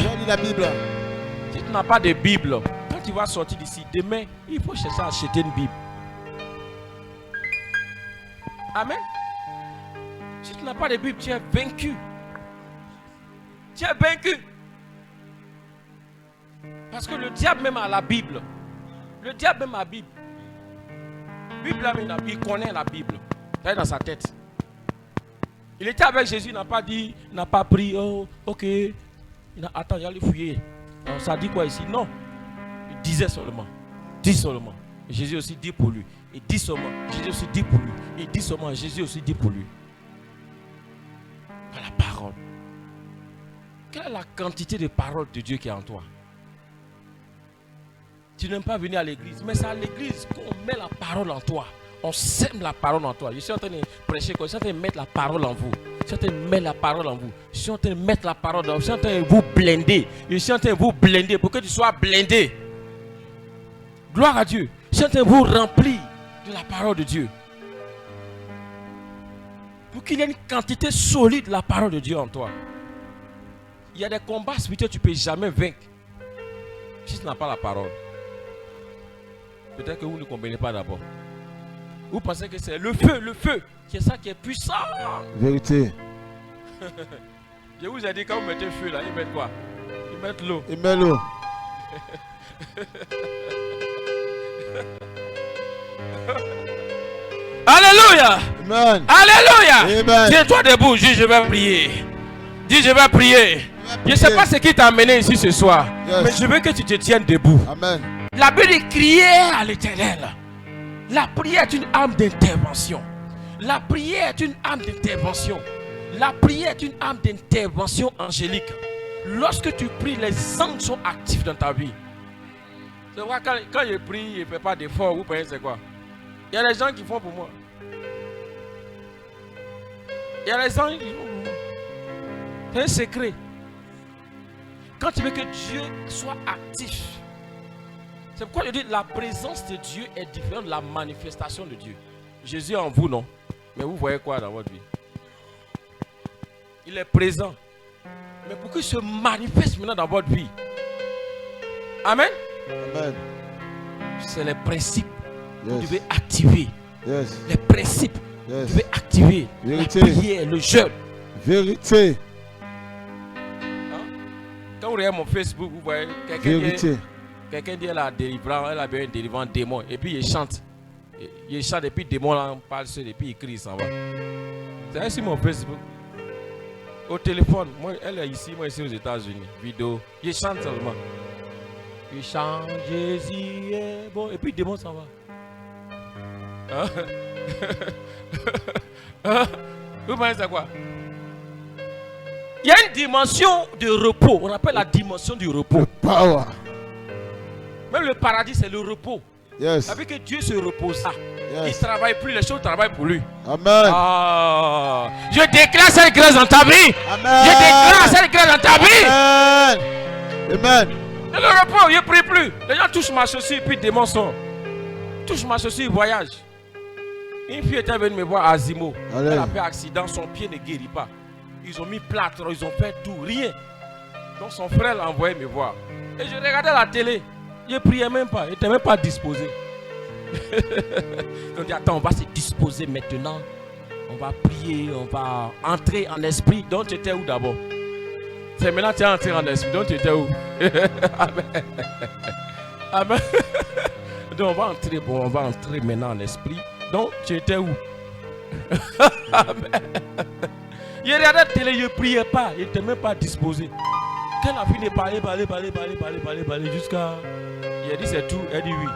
Si tu n'as pas de Bible, quand tu vas sortir d'ici, demain, il faut chercher à acheter une Bible. Amen. Si tu n'as pas de Bible, tu es vaincu. Tu es vaincu. Parce que le diable même a la Bible. Le diable même a la Bible. Il connaît la Bible. Il est dans sa tête. Il était avec Jésus, il n'a pas dit, il n'a pas pris, oh, ok. Attends, j'allais fouiller. Alors, ça dit quoi ici? Non. Il disait seulement. Dit seulement. Et Jésus aussi dit pour lui. Il dit seulement. Jésus aussi dit pour lui. Il dit seulement. Jésus aussi dit pour lui. Par la parole. Quelle est la quantité de paroles de Dieu qui est en toi? Tu n'aimes pas venir à l'église, mais c'est à l'église qu'on met la parole en toi. On sème la parole en toi. Je suis en train de prêcher, je suis en train de mettre la parole en vous. Je suis en train de mettre la parole en vous. Je suis en train de mettre la parole en vous. Je suis en train de vous blender. Je suis en train de vous blender pour que tu sois blindé. Gloire à Dieu. Je suis en train de vous remplir de la parole de Dieu. Pour qu'il y ait une quantité solide de la parole de Dieu en toi. Il y a des combats spirituels que tu ne peux jamais vaincre si ce n'est pas la parole, peut-être que vous ne comprenez pas d'abord. Vous pensez que c'est le feu, c'est ça qui est puissant. Vérité. Je vous ai dit, quand vous mettez le feu là, ils mettent quoi? Ils mettent l'eau. Ils mettent l'eau. Alléluia. Amen. Alléluia. Amen. Tiens-toi debout, dis je vais prier. Dis je vais prier. Je ne sais pas ce qui t'a amené ici ce soir, Yes. mais je veux que tu te tiennes debout. Amen. La Bible dit crier à l'Éternel. La prière est une arme d'intervention. La prière est une arme d'intervention. La prière est une arme d'intervention angélique. Lorsque tu pries, les anges sont actifs dans ta vie. C'est vrai, quand je prie, je ne fais pas d'effort. Vous pensez c'est quoi? Il y a des gens qui font pour moi. Il y a des gens qui font pour moi. C'est un secret. Quand tu veux que Dieu soit actif, c'est pourquoi je dis la présence de Dieu est différente de la manifestation de Dieu. Jésus est en vous, non? Mais vous voyez quoi dans votre vie? Il est présent. Mais pour qu'il se manifeste maintenant dans votre vie. Amen. Amen. C'est les principes que vous Yes. devez activer. Yes. Les principes que vous Yes. devez activer. Vérité. La prière, le jeûne. Vérité. Quand vous regardez mon Facebook, vous voyez Vérité. quelqu'un dit elle a délivrant, elle a bien délivrant un démon. Et puis il chante. Il chante et puis le démon là, on parle seul et puis il crie, il s'en va. C'est sur mon Facebook. Au téléphone, moi elle est ici, moi ici aux États-Unis. Vidéo. Il chante seulement. Il chante, Jésus est bon. Et puis le démon s'en va. Hein? Hein? Vous pensez c'est quoi? Il y a une dimension de repos. On appelle la dimension du repos. Power. Même le paradis, c'est le repos. Yes. Avec que Dieu se repose. Il ne Yes. travaille plus, les choses travaillent pour lui. Amen. Ah, je déclare cette grâce dans ta vie. Amen. Je déclare cette grâce dans ta vie. Amen. Amen. Et le repos, il ne prie plus. Les gens touchent ma chaussure, puis des démons sortent. Touchent ma chaussure, ils voyagent. Une fille était venue me voir à Zimo. Allez. Elle a fait accident, son pied ne guérit pas. Ils ont mis plâtre, ils ont fait tout, rien. Donc son frère l'a envoyé me voir. Et je regardais la télé. Je ne priais même pas, il n'était même pas disposé. On dit attends, on va se disposer maintenant. On va prier, on va entrer en esprit. Donc tu étais où d'abord? C'est maintenant que tu es entré en esprit. Donc tu étais où? Amen. Amen. Donc on va entrer maintenant en esprit. Donc tu étais où? Amen. Il regardait la télé, il ne priait pas, il n'était même pas disposé. Quand elle a fini de parler, jusqu'à... Il a dit c'est tout, elle dit oui.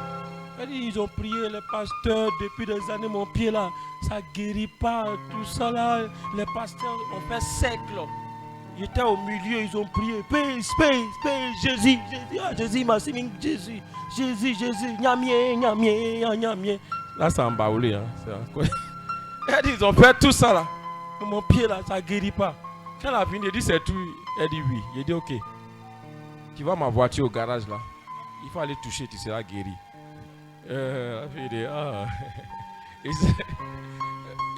Elle dit ils ont prié, les pasteurs, depuis des années, mon pied là, ça ne guérit pas, tout ça là. Les pasteurs ont fait siècle. Ils étaient au milieu, ils ont prié. Paix, Jésus, Jésus, Massime, Jésus, Nyamie. Là, c'est embaoulé. Hein. Elle dit ils ont fait tout ça là. Mon pied là, ça ne guérit pas. Quand elle a fini, elle dit c'est tout. Elle dit oui. Il dit ok. Tu vois ma voiture au garage là. Il faut aller toucher, tu seras guéri. La fille dit ah. Il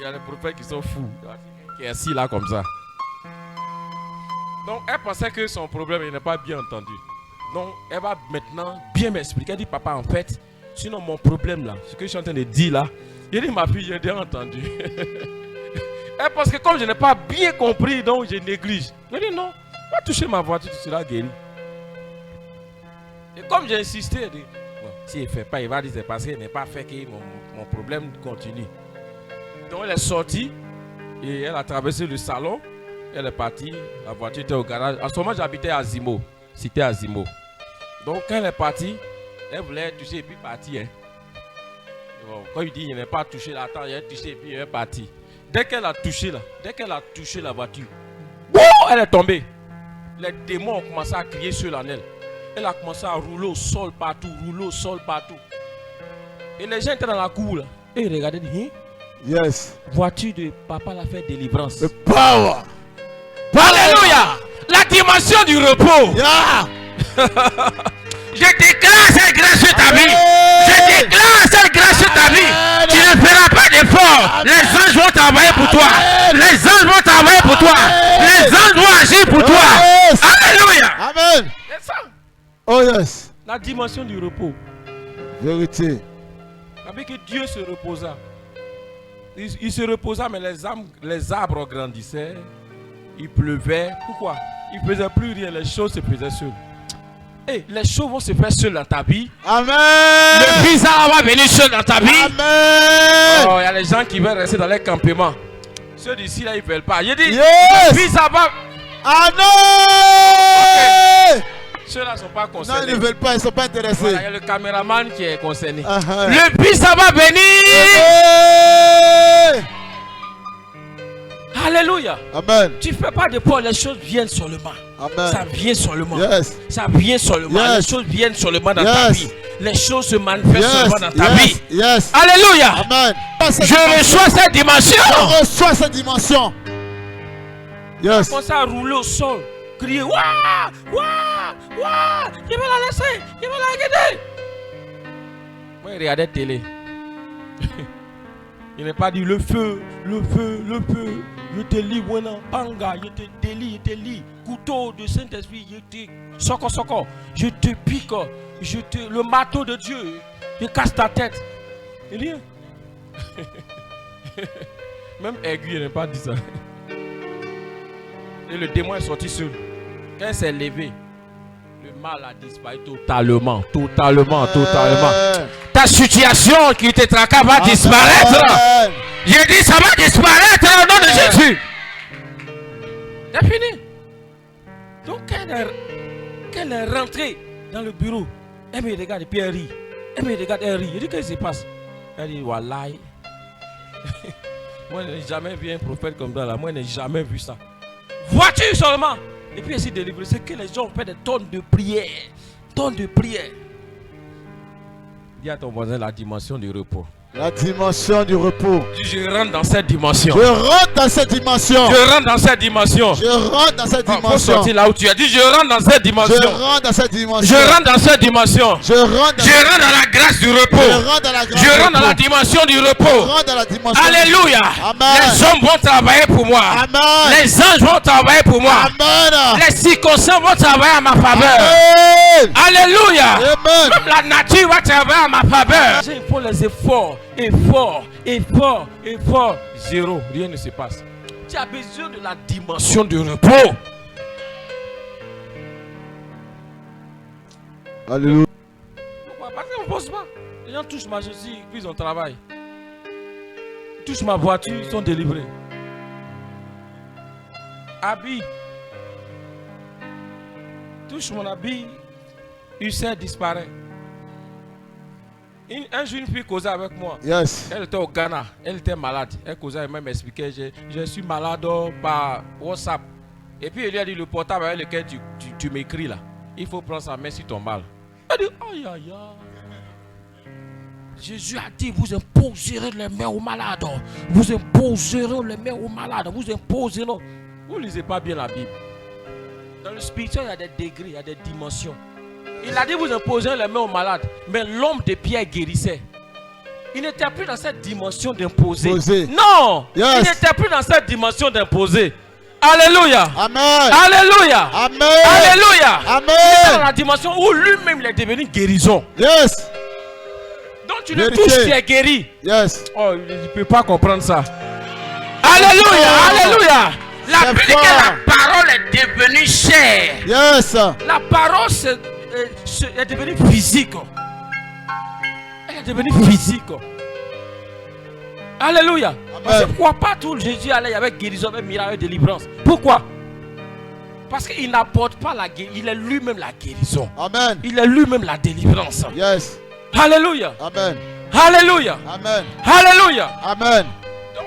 y a des prophètes qui sont fous. Qui est assis là comme ça. Donc elle pensait que son problème, il n'est pas bien entendu. Donc elle va maintenant bien m'expliquer. Elle dit papa en fait, sinon mon problème là, ce que je suis en train de dire là, il dit ma fille, j'ai bien entendu. Parce que comme je n'ai pas bien compris, donc je néglige. Je dis non, va toucher ma voiture, tu seras guéri. Et comme j'ai insisté, elle dit, bon, s'il ne fait pas, il va dire c'est parce qu'il n'est pas fait que mon problème continue. Donc elle est sortie et elle a traversé le salon. Elle est partie, la voiture était au garage. En ce moment, j'habitais à Zimo, cité à Zimo. Donc quand elle est partie, elle voulait toucher et puis partir. Hein. Bon, quand il dit il n'est pas touché, là, attends, il a touché et puis elle est partie. Dès qu'elle a touché la voiture, elle est tombée. Les démons ont commencé à crier sur l'anel. Elle a commencé à rouler au sol partout. Et les gens étaient dans la cour là. Et ils regardaient, hein? Yes. Voiture de papa l'a fait délivrance. The power. Alléluia. La dimension du repos. Yeah. Je déclare cette grâce sur ta vie. Je déclare cette grâce sur ta vie. Tu ne feras pas d'effort. Les anges vont travailler pour toi. Les anges vont travailler pour toi. Les anges vont agir pour toi. Alléluia. Amen. C'est ça. Oh yes. La dimension du repos. Vérité. Avec que Dieu se reposa. Il se reposa, mais les arbres grandissaient. Il pleuvait. Pourquoi? Il ne faisait plus rien. Les choses se faisaient seules. Et les choses vont se faire seules dans ta vie. Amen. Le visa va venir seul dans ta vie. Amen. Oh, il y a des gens qui veulent rester dans les campements. Ceux d'ici là, ils ne veulent pas. Je dis, Yes. le visa va. Ah non. Okay. Ceux-là ne sont pas concernés. Non, ils ne veulent pas, ils ne sont pas intéressés. Voilà, il y a le caméraman qui est concerné. Uh-huh. Le visa va venir. Hey. Alléluia. Amen. Tu ne fais pas de peur, les choses viennent seulement. Amen. Ça vient seulement. Yes. Ça vient seulement. Yes. Les choses viennent seulement dans Yes. ta vie. Les choses se manifestent Yes. seulement dans ta vie. Yes. Alléluia. Amen. Je reçois cette dimension. Je reçois cette dimension. Yes. Commence à rouler au sol. Crier. Waouh! Waouh! Waouh! Je vais la laisser. Je vais la guider. Moi, il regardait télé. Il n'est pas dit le feu, le feu, le feu. Je te lis, voilà, panga, je te délie, je te lis. Couteau de Saint-Esprit, je te soko. Je te pique, le marteau de Dieu, je casse ta tête. Il dit, même aiguille n'est pas dit ça. Et le démon est sorti seul. Quand il s'est levé, le mal a disparu totalement. Ta situation qui te traque va disparaître. Amen. J'ai dit ça va disparaître au nom de Jésus. C'est fini. Donc quand elle est rentrée dans le bureau, elle me regarde et puis elle rit. Elle me regarde et elle rit. Je dis qu'est-ce qui se passe? Elle dit wallahi. Moi je n'ai jamais vu un prophète comme ça là. Moi je n'ai jamais vu ça. Voiture seulement. Et puis ici délivré, c'est que les gens ont fait des tonnes de prières. Tonnes de prières. Dis à ton voisin la dimension du repos. La dimension du repos. Je rentre dans cette dimension. Je rentre dans cette dimension. Je rentre dans cette dimension. Je rentre dans cette Faut dimension. sortir là où tu as dit je rentre dans cette dimension. Je rentre dans cette dimension. Je rentre dans cette dimension. Je rentre dans, Je rentre dans la grâce du repos. je rentre dans la grâce Je du rentre dans la repos. dimension du Je repos. rentre dans la dimension. Alléluia. Amen. Les hommes vont travailler pour moi. Amen. Les anges vont travailler pour moi. Amen. Les circonstances vont travailler à ma faveur. Amen. Alléluia. Amen. Même la nature va travailler à ma faveur. Il faut les efforts. Effort. Zéro. Rien ne se passe. Tu as besoin de la dimension du repos. Alléluia. Pourquoi? Parce qu'on ne pose pas. Les gens touchent ma chaussure, puis ils ont travail. Ils touchent ma voiture, ils sont délivrés. Habit. Touche mon habit, ulcère disparaît. Un jour, une fille causait avec moi. Yes. Elle était au Ghana, elle était malade. Elle causait, elle même expliquait, je suis malade par WhatsApp. Et puis elle lui a dit le portable avec lequel tu m'écris là, il faut prendre sa main sur ton mal. Elle dit, aïe aïe aïe. Jésus a dit, vous imposerez les mains aux malades. Vous imposerez les mains aux malades. Vous imposerez. Vous ne lisez pas bien la Bible. Dans le spirituel, il y a des degrés, il y a des dimensions. Il a dit, vous imposerez les mains aux malades. Mais l'homme de Pierre guérissait. Il n'était plus dans cette dimension d'imposer. Poser. Non. Yes. Il n'était plus dans cette dimension d'imposer. Alléluia. Amen. Alléluia. Amen. Alléluia. Amen. Il est dans la dimension où lui-même il est devenu guérison. Yes. Donc tu le Vérité. touches, tu es guéri. Yes. Oh, il ne peut pas comprendre ça. Alléluia. Alléluia. La C'est Bible dit fort. que la parole est devenue chair. Yes. La parole est devenue physique. Elle est devenue physique. Alléluia. Parce que pourquoi pas tout Jésus allait, il y avait guérison, il y avait miracle, il y avait délivrance. Pourquoi? Parce qu'il n'apporte pas la guérison, il est lui-même la guérison. Amen. Il est lui-même la délivrance. Yes. Alléluia. Amen. Alléluia. Amen. Alléluia. Amen. Donc,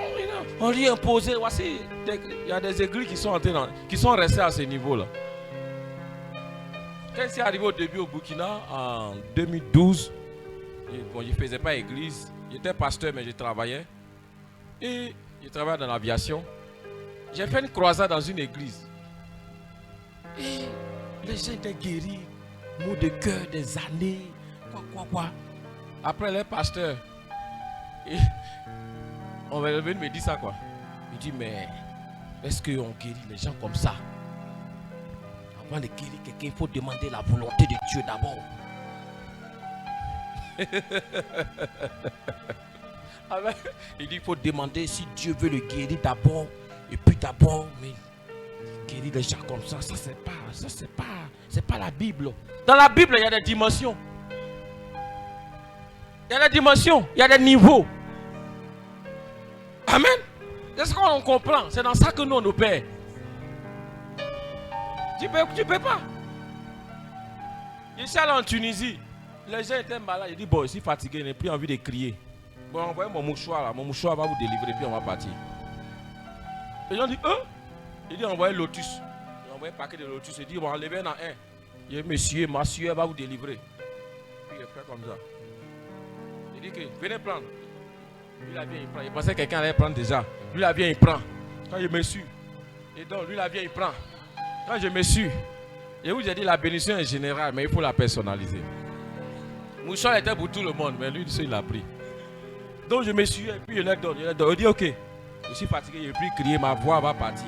on lui imposé. Voici, il y a des églises qui sont entrées qui sont restées à ce niveau-là. Quand c'est arrivé au début au Burkina en 2012, bon, je ne faisais pas église. J'étais pasteur, mais je travaillais. Et je travaillais dans l'aviation. J'ai fait une croisade dans une église. Et les gens étaient guéris. Mots de cœur, des années. Quoi. Après, les pasteurs, on va venir me dire ça quoi. Il dit, mais est-ce qu'on guérit les gens comme ça? Avant de guérir quelqu'un, il faut demander la volonté de Dieu d'abord. Il dit, il faut demander si Dieu veut le guérir d'abord. Et puis d'abord, mais guérir les gens comme ça, c'est pas la Bible. Dans la Bible, il y a des dimensions. Il y a des dimensions, il y a des niveaux. Amen. C'est ce qu'on comprend. C'est dans ça que nous, on opère. Tu peux pas. Ici, en Tunisie, les gens étaient malades. Ils disent, bon, je suis fatigué, je n'ai plus envie de crier. Bon, envoyez mon mouchoir là. Mon mouchoir va vous délivrer, puis on va partir. Les gens disent, il dit, envoyez Lotus. Il envoie un paquet de Lotus. Il dit, bon, enlevez en un. Il dit, monsieur, ma soeur va vous délivrer. Puis il fait comme ça. Il dit que, venez prendre. Lui, la vient, il prend. Il pensait que quelqu'un allait prendre déjà. Lui, la vient, il prend. Quand je me suis. Et donc, lui, la vient, il prend. Quand je me suis. Et vous, j'ai dit, la bénédiction est générale, mais il faut la personnaliser. Mouchoir était pour tout le monde, mais lui, il l'a pris. Donc, je me suis, et puis je leur donne. Il dit, ok, je suis fatigué, je ne vais plus crier, ma voix va partir.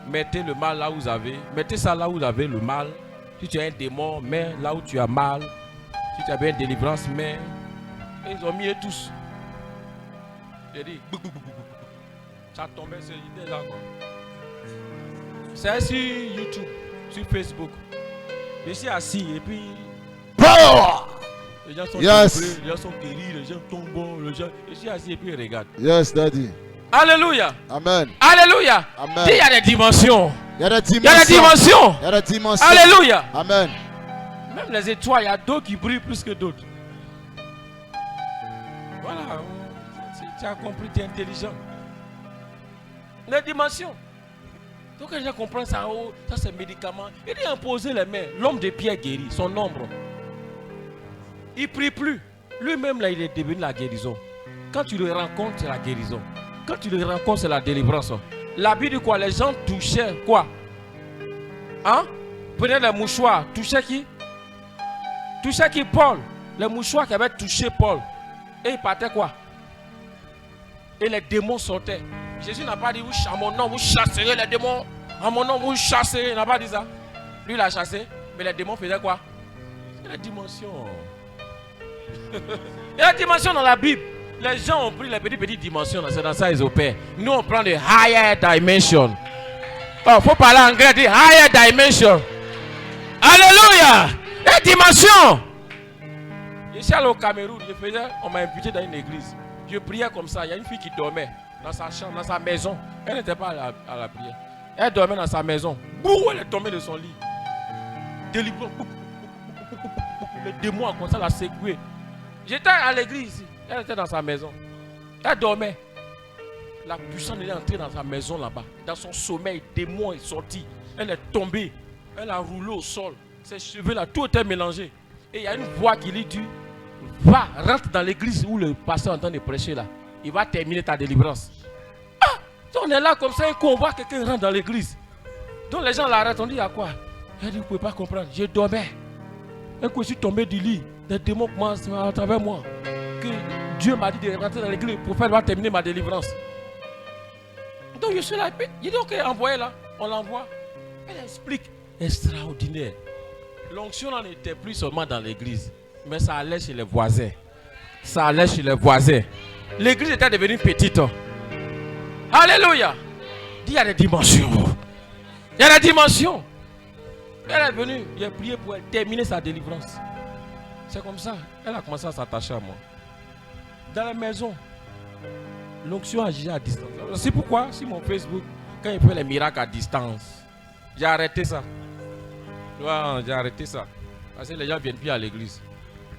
Mettez le mal là où vous avez. Mettez ça là où vous avez le mal. Si tu as un démon, mets là où tu as mal. Si tu as bien une délivrance, mets. Et ils ont mis tous. J'ai dit, ça tombait sur l'idée là. C'est sur YouTube, sur Facebook. Je suis assis et puis. Les gens sont délivrés, les gens sont guéris, les gens tombent, les gens. Je suis assis et puis je regarde. Yes, Daddy. Alléluia. Amen. Alléluia. Amen. Il y a des dimensions. Il y a des Il y a des dimensions. Il y a des dimensions. Alléluia. Amen. Même les étoiles, il y a d'autres qui brillent plus que d'autres. Voilà. Si tu as compris, tu es intelligent. Les dimensions. Donc quand les gens comprennent ça, oh, ça c'est médicament. Il dit imposer les mains. L'homme de pierre guérit, son ombre. Il ne prie plus. Lui-même là, il est devenu la guérison. Quand tu le rencontres, c'est la guérison. Quand tu le rencontres, c'est la délivrance. La Bible dit quoi? Les gens touchaient quoi? Hein? Prenaient les mouchoirs. Touchaient qui? Touchaient qui? Paul. Les mouchoirs qui avaient touché Paul. Et il partait quoi? Et les démons sortaient. Jésus n'a pas dit, à mon nom, vous chasserez les démons. À mon nom, vous chasserez. Il n'a pas dit ça. Lui, il a chassé. Mais les démons faisaient quoi? C'est la dimension. Il y a la dimension dans la Bible. Les gens ont pris les petites dimensions. C'est dans ça qu'ils opèrent. Nous, on prend les higher dimensions. Oh, faut parler anglais. Dire higher dimension. Alléluia. Les dimensions. Je suis allé au Cameroun. On m'a invité dans une église. Je priais comme ça. Il y a une fille qui dormait dans sa chambre, dans sa maison. Elle n'était pas à la prière. Elle dormait dans sa maison. Bouh, elle est tombée de son lit. Délivrant. Le démon a commencé à la secouer. J'étais à l'église ici. Elle était dans sa maison. Elle dormait. La puissance est entrée dans sa maison là-bas. Dans son sommeil, le démon est sorti. Elle est tombée. Elle a roulé au sol. Ses cheveux là, tout était mélangé. Et il y a une voix qui lui dit, va, rentre dans l'église où le pasteur est en train de prêcher là. Il va terminer ta délivrance. Ah, on est là comme ça, qu'on voit quelqu'un rentre dans l'église. Donc les gens l'arrêtent, on dit à quoi? Elle dit, vous ne pouvez pas comprendre. Je dormais. Et quand je suis tombé du lit, les démons commencent à travers moi. Que Dieu m'a dit de rentrer dans l'église pour faire terminer ma délivrance. Donc je suis là, il dit ok, envoyez-la. On l'envoie. Elle explique. Extraordinaire. L'onction n'était plus seulement dans l'église, mais ça allait chez les voisins. Ça allait chez les voisins. L'église était devenue petite. Alléluia. Il y a des dimensions. Il y a des dimensions. Elle est venue, j'ai prié pour elle terminer sa délivrance. C'est comme ça. Elle a commencé à s'attacher à moi. Dans la maison, l'onction agit à distance. C'est pourquoi, sur mon Facebook, quand il fait les miracles à distance, j'ai arrêté ça. J'ai arrêté ça. Parce que les gens ne viennent plus à l'église.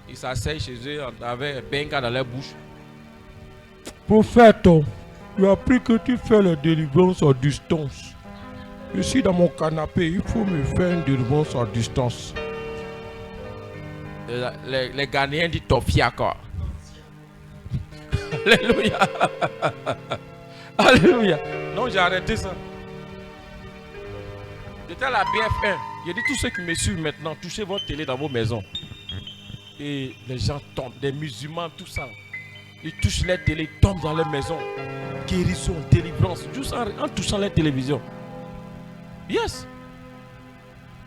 Ils s'asseyent chez eux avec un benga dans leur bouche. Prophète, tu as appris que tu fais la délivrance à distance. Je suis dans mon canapé, il faut me faire une délivrance à distance. Les Ghanéens disent Tofia quoi. Alléluia. Alléluia. Non, j'ai arrêté ça. J'étais à la BF1. J'ai dit tous ceux qui me suivent maintenant, touchez votre télé dans vos maisons. Et les gens tombent, des musulmans, tout ça. Ils touchent les télé, ils tombent dans leur maison. Guérison, délivrance, juste en touchant les télévisions. Yes.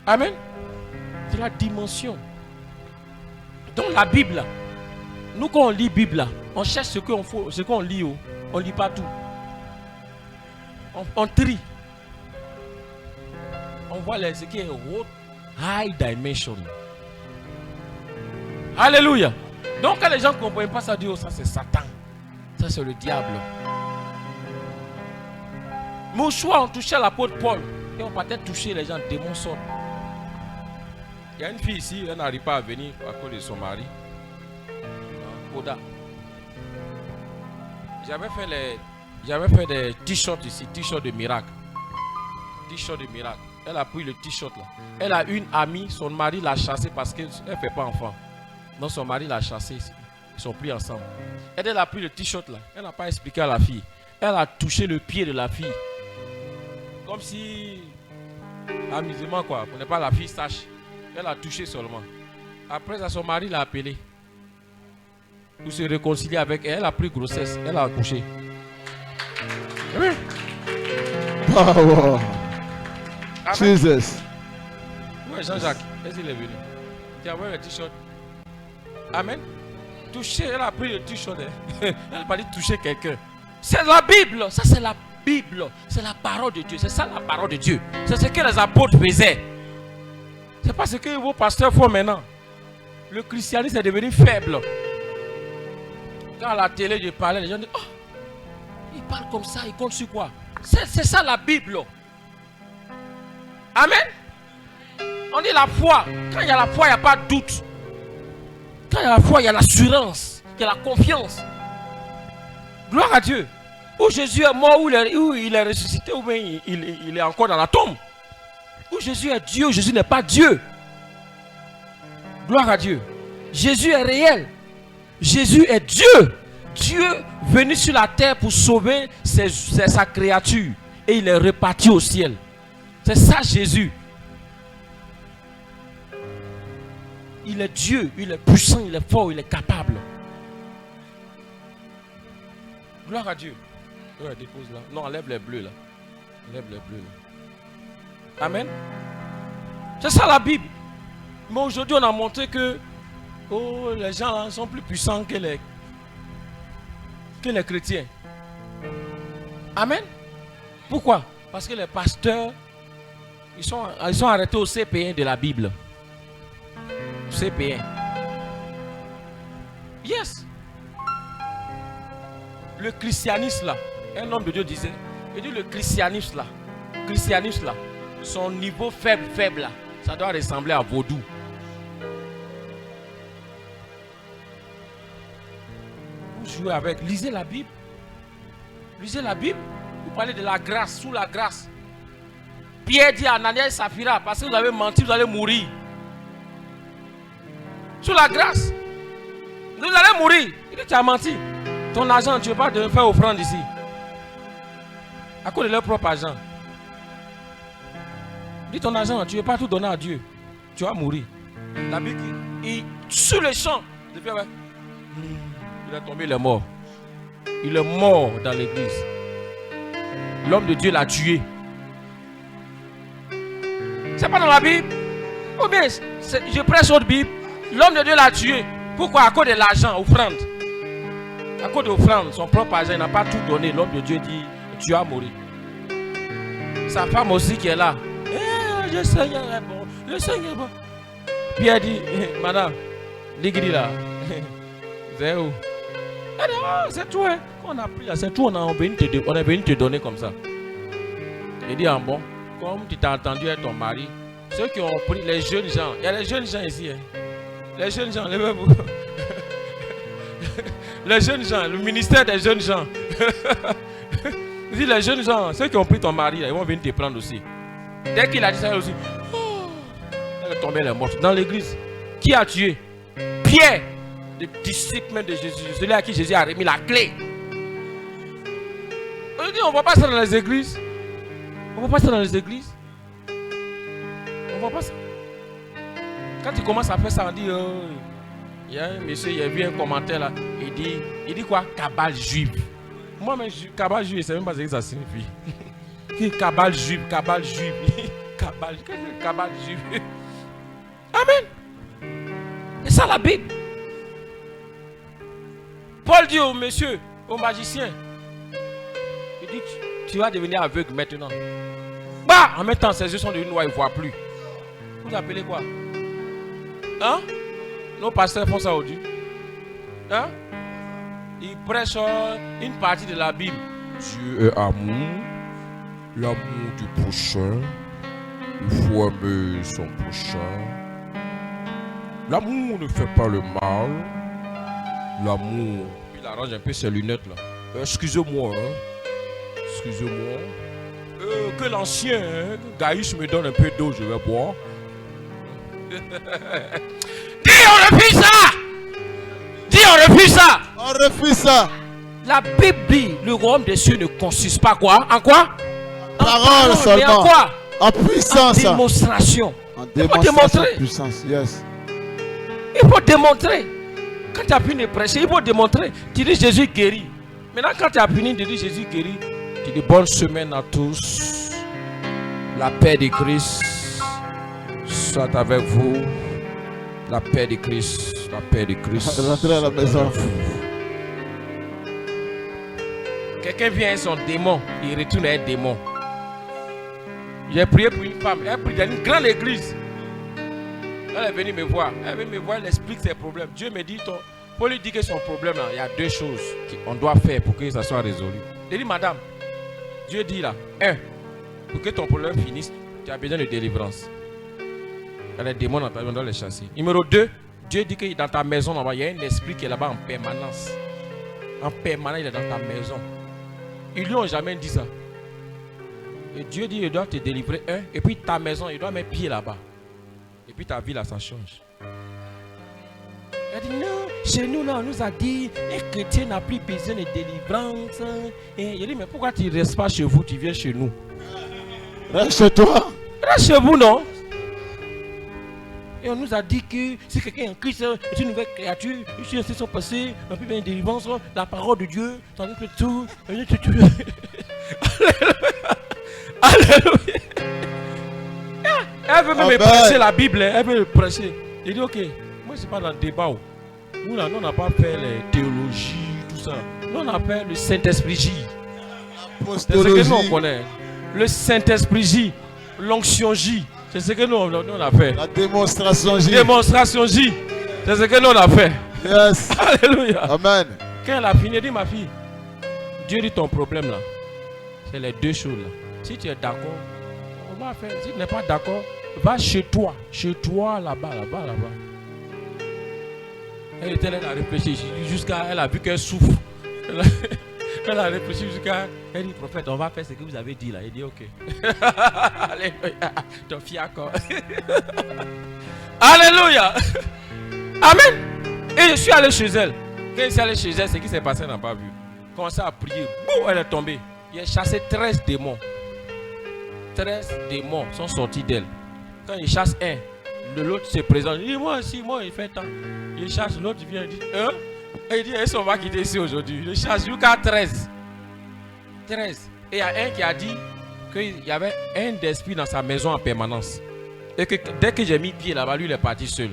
Amen. C'est la dimension. Dans la Bible, Nous, quand on lit la Bible, là, on cherche ce qu'on lit. On ne lit pas tout. On trie. On voit ce qui est high dimension. Alléluia. Donc, quand les gens ne comprennent pas ça, disent, oh, ça c'est Satan. Ça c'est le diable. Mais au choix, on touchait l'apôtre Paul. Et on partait toucher les gens, démons sortent. Il y a une fille ici, elle n'arrive pas à venir à cause de son mari. Oda. J'avais fait des t-shirts ici, t-shirts de miracle. T-shirt de miracle. Elle a pris le t-shirt là. Elle a une amie, son mari l'a chassée parce qu'elle ne fait pas enfant. Donc son mari l'a chassée. Ils sont pris ensemble. Elle a pris le t-shirt là. Elle n'a pas expliqué à la fille. Elle a touché le pied de la fille. Comme si, amusement quoi, pour ne pas la fille sache. Elle a touché seulement. Après ça, son mari l'a appelé. Pour se réconcilier avec elle. Elle a pris grossesse. Elle a accouché. Oui. Power. Amen. Jesus. Oui, Jean-Jacques. Est-ce qu'il est venu? Tu as vu le t-shirt? Amen. Toucher, elle a pris le t-shirt. Elle n'a pas dit toucher quelqu'un. C'est la Bible. Ça, c'est la Bible. C'est la parole de Dieu. C'est ça la parole de Dieu. C'est ce que les apôtres faisaient. C'est pas ce que vos pasteurs font maintenant. Le christianisme est devenu faible. Quand à la télé, je parlais, les gens disent, oh, il parle comme ça, il compte sur quoi? C'est ça la Bible. Amen. On dit la foi. Quand il y a la foi, il n'y a pas de doute. Quand il y a la foi, il y a l'assurance, il y a la confiance. Gloire à Dieu. Où Jésus est mort, où il est ressuscité, ou bien il est encore dans la tombe. Où Jésus est Dieu, où Jésus n'est pas Dieu. Gloire à Dieu. Jésus est réel. Jésus est Dieu. Dieu venu sur la terre pour sauver sa créature. Et il est reparti au ciel. C'est ça Jésus. Il est Dieu, il est puissant, il est fort, il est capable. Gloire à Dieu. Ouais, dépose là. Non, enlève les bleus là. Enlève les bleus là. Amen. C'est ça la Bible. Mais aujourd'hui, on a montré que les gens là sont plus puissants que les chrétiens. Amen. Pourquoi? Parce que les pasteurs, ils sont arrêtés au CP1 de la Bible. CP1. Yes. Le christianisme là, un homme de Dieu disait, il dit le christianisme là, son niveau faible là, ça doit ressembler à vaudou. Vous jouez avec, lisez la Bible. Lisez la Bible. Vous parlez de la grâce, sous la grâce. Pierre dit à Ananias et Saphira, parce que vous avez menti, vous allez mourir. Sous la grâce. Vous allez mourir. Il dit, tu as menti. Ton argent, tu ne veux pas de faire offrande ici. À cause de leur propre argent. Il dit, ton argent, tu ne veux pas tout donner à Dieu. Tu vas mourir. La Bible dit, sur le champ, il est tombé, il est mort. Il est mort dans l'église. L'homme de Dieu l'a tué. C'est pas dans la Bible. Oh bien, je prêche votre Bible. L'homme de Dieu l'a tué. Pourquoi? À cause de l'argent, offrande. À cause de l'offrande, son propre argent, il n'a pas tout donné. L'homme de Dieu dit, tu vas mourir. Sa femme aussi qui est là. Le Seigneur est bon. Le Seigneur est bon. Pierre dit, madame, l'église là. C'est où? Elle dit, oh, c'est tout. Hein. On a pris là, c'est tout. On est venu te donner comme ça. Il dit, bon, comme tu t'as entendu avec ton mari, ceux qui ont pris, les jeunes gens, il y a les jeunes gens ici. Hein. Les jeunes gens, levez-vous. Les jeunes gens, le ministère des jeunes gens. Il dit, les jeunes gens, ceux qui ont pris ton mari, là, ils vont venir te prendre aussi. Dès qu'il a dit ça aussi, elle est tombée, elle est morte. Dans l'église, qui a tué? Pierre, le disciple de Jésus, celui à qui Jésus a remis la clé. On dit, on ne voit pas ça dans les églises. On ne voit pas ça dans les églises. On ne voit pas ça. Quand tu commences à faire ça, on dit, il y a un monsieur, il a vu un commentaire là, il dit quoi? Cabale juive. Moi, même, cabale juive, je ne sais même pas ce que ça signifie. Cabale juive, cabale juive. Cabale juive. Amen. C'est ça la Bible. Paul dit au monsieur, au magicien, il dit, tu vas devenir aveugle maintenant. Bah, en même temps, ses yeux sont devenus noirs, il ne voit plus. Vous appelez quoi? Hein? Nos pasteurs font ça aujourd'hui. Hein? Ils prêchent une partie de la Bible. Dieu est amour, l'amour du prochain. Il faut aimer son prochain. L'amour ne fait pas le mal. L'amour. Il arrange un peu ses lunettes là. Excusez-moi, hein. Excusez-moi. Que l'ancien Gaïs me donne un peu d'eau, je vais boire. Dis, on refuse ça! Dis, on refuse ça! On refuse ça. La Bible dit, le royaume des cieux ne consiste pas quoi? En quoi? En Parole mais en seulement. quoi? En puissance. En démonstration. En Il faut démonstration démontrer. de puissance. Yes. Il faut démontrer. Quand tu as fini de prêcher, il faut démontrer. Tu dis Jésus guérit. Maintenant, quand tu as fini de dire Jésus guérit, tu dis bonne semaine à tous. La paix de Christ soit avec vous. La paix de Christ. La paix de Christ. Rentrez à la maison. Quelqu'un vient avec son démon, il retourne avec un démon. J'ai prié pour une femme, elle prie dans une grande église. Elle est venue me voir, elle explique ses problèmes. Dieu me dit, pour lui dire que son problème, là, il y a deux choses qu'on doit faire pour que ça soit résolu. Je dis, madame, Dieu dit là, pour que ton problème finisse, tu as besoin de délivrance. Il y a des démons dans ta maison, on doit les chasser. Numéro 2, Dieu dit que dans ta maison, là-bas, il y a un esprit qui est là-bas en permanence. En permanence, il est dans ta maison. Ils lui ont jamais dit ça. Et Dieu dit, il doit te délivrer et puis ta maison, il doit mettre pied là-bas. Et puis ta vie là, ça change. Elle dit non, chez nous là, on nous a dit, un chrétien n'a plus besoin de délivrance. Et il dit, mais pourquoi tu ne restes pas chez vous, tu viens chez nous? Reste chez toi. Reste chez vous, non? Et on nous a dit que si quelqu'un est en Christ, est une nouvelle créature, je suis ainsi son passé, on peut bien une délivrance, la parole de Dieu, tandis que tout. Alléluia. Elle veut même me prêcher la Bible, elle veut me prêcher. Il dit ok, moi je ne suis pas dans le débat. Nous là, on n'a pas fait les théologies, tout ça. Nous on a fait le Saint-Esprit J. C'est ce que nous on connaît. Le Saint-Esprit J, l'onction J. C'est ce que nous on a fait. La démonstration J. Démonstration J. C'est ce que nous on a fait. Yes. Alléluia. Amen. Quand elle a fini, elle dit ma fille, Dieu dit ton problème là. C'est les deux choses là. Si tu es d'accord, on va faire. Si tu n'es pas d'accord, va chez toi. Chez toi là-bas. Elle était là, elle a réfléchi jusqu'à. Elle a vu qu'elle souffre. Elle a réfléchi jusqu'à. Elle dit prophète, on va faire ce que vous avez dit là. Il dit ok. Alléluia. Ton fiacre. Alléluia. Amen. Et je suis allé chez elle. Quand je suis allé chez elle, ce qui s'est passé, elle n'a pas vu. Commencé à prier. Boum, elle est tombée. Il a chassé 13 démons. 13 démons sont sortis d'elle. Quand il chasse un, l'autre se présente. Il dit moi aussi, moi il fait tant. Il chasse, l'autre vient, il dit et il dit est-ce qu'on va quitter ici aujourd'hui? Il chasse jusqu'à 13. 13. Et il y a un qui a dit qu'il y avait un d'esprit dans sa maison en permanence. Et que dès que j'ai mis pied là-bas, lui il est parti seul.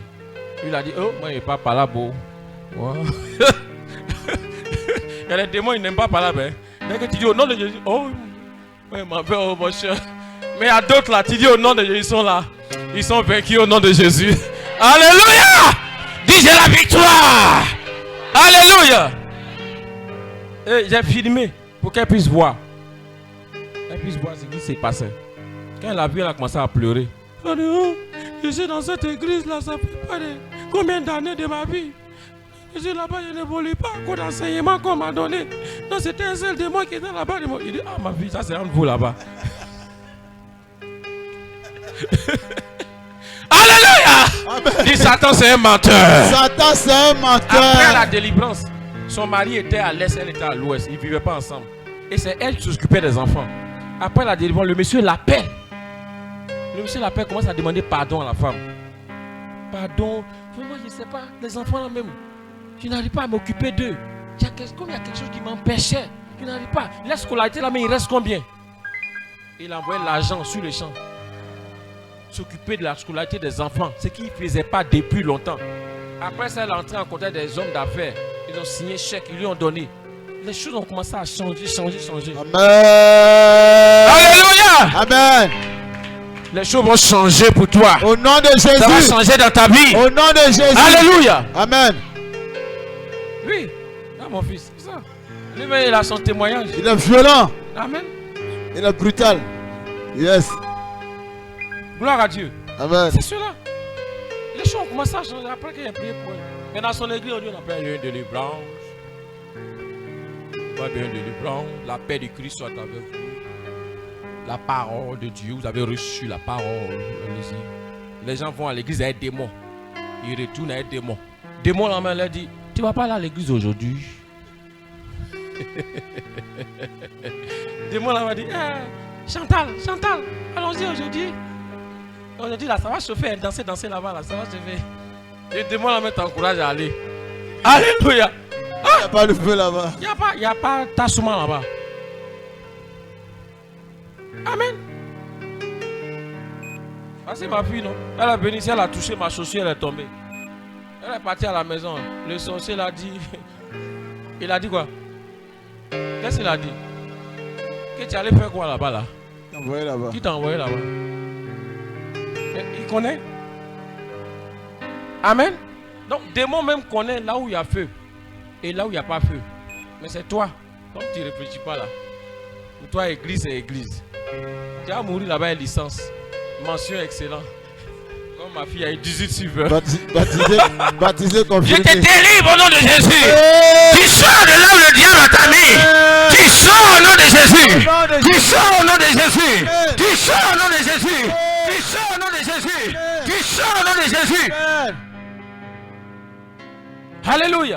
Il a dit oh, moi il n'est pas par là beau. Wow. Il y a des démons, ils n'aiment pas par là. Ben. Dès que tu dis au nom de Jésus, oh, ouais, ma belle, oh mon cher. Mais il y a d'autres là, tu dis au nom de Jésus, ils sont là. Ils sont vaincus au nom de Jésus. Alléluia! Dis j'ai la victoire! Alléluia! Et j'ai filmé pour qu'elle puisse voir. Elle puisse voir ce qui s'est passé. Quand elle a vu, elle a commencé à pleurer. Elle a dit, oh, je suis dans cette église là, ça fait pas combien d'années de ma vie? Je suis là-bas, je n'évolue pas à cause d'enseignement qu'on m'a donné. Non, c'était un seul démon qui était là-bas. Il dit, ah ma vie, ça c'est entre vous là-bas. Alléluia! Dis Satan c'est un menteur. Satan c'est un menteur. Après la délivrance, son mari était à l'est, elle était à l'ouest. Ils ne vivaient pas ensemble. Et c'est elle qui s'occupait des enfants. Après la délivrance, le monsieur l'appelle. Le monsieur l'appelle, commence à demander pardon à la femme. Pardon, moi je ne sais pas, les enfants là même. Je n'arrive pas à m'occuper d'eux. Il y a quelque chose qui m'empêchait. Je n'arrive pas. La scolarité là, mais il reste combien? Il a envoyé l'argent sur le champ. S'occuper de la scolarité des enfants. Ce qu'il ne faisait pas depuis longtemps. Après ça, elle est entrée en contact des hommes d'affaires. Ils ont signé chèque, ils lui ont donné. Les choses ont commencé à changer. Amen. Alléluia. Amen. Les choses vont changer pour toi. Au nom de Jésus. Ça va changer dans ta vie. Au nom de Jésus. Alléluia. Amen. Oui, là mon fils, c'est ça. Lui-même, il a son témoignage. Il est violent. Amen. Il est brutal. Yes. Gloire à Dieu. Amen. C'est cela. Les choses ont commencé à changer après qu'il a prié pour eux. Mais dans son église, on appelle une délivrance. Pas bien délivrance. La paix de Christ soit avec vous. La parole de Dieu, vous avez reçu la parole. Allez-y. Les gens vont à l'église avec des démons. Ils retournent avec des démons. Démon, la main leur dit, tu vas pas aller à l'église aujourd'hui. Démon, la main dit, Chantal, allons-y aujourd'hui. Aujourd'hui, là, ça va chauffer, danser là-bas, là, ça va chauffer. Et démon, la main t'encourage à aller. Alléluia. Il n'y a pas de feu là-bas. Il n'y a pas tassement là-bas. Amen. Ah, c'est ma fille, non? Elle a béni, elle a touché ma chaussure, elle est tombée. Elle est partie à la maison. Le sorcier l'a dit. Il a dit quoi? Qu'est-ce qu'il a dit? Que tu allais faire quoi là-bas là? Envoyé là-bas. Qui t'a envoyé là-bas? Il connaît? Amen. Donc, démon même connaît là où il y a feu et là où il n'y a pas feu. Mais c'est toi, comme tu ne réfléchis pas là. Pour toi, église, c'est église. Tu vas mourir là-bas, licence. Mention excellent. Comme ma fille a eu 18 suiveurs. Baptisé comme Je te délivre au nom de Jésus. Tu sors de là où le diable t'a mis. Tu sors au nom de Jésus. Tu sors au nom de Jésus. Tu sors au nom de Jésus. Tu sors au nom de Jésus. Tu sors au nom de Jésus. Alléluia.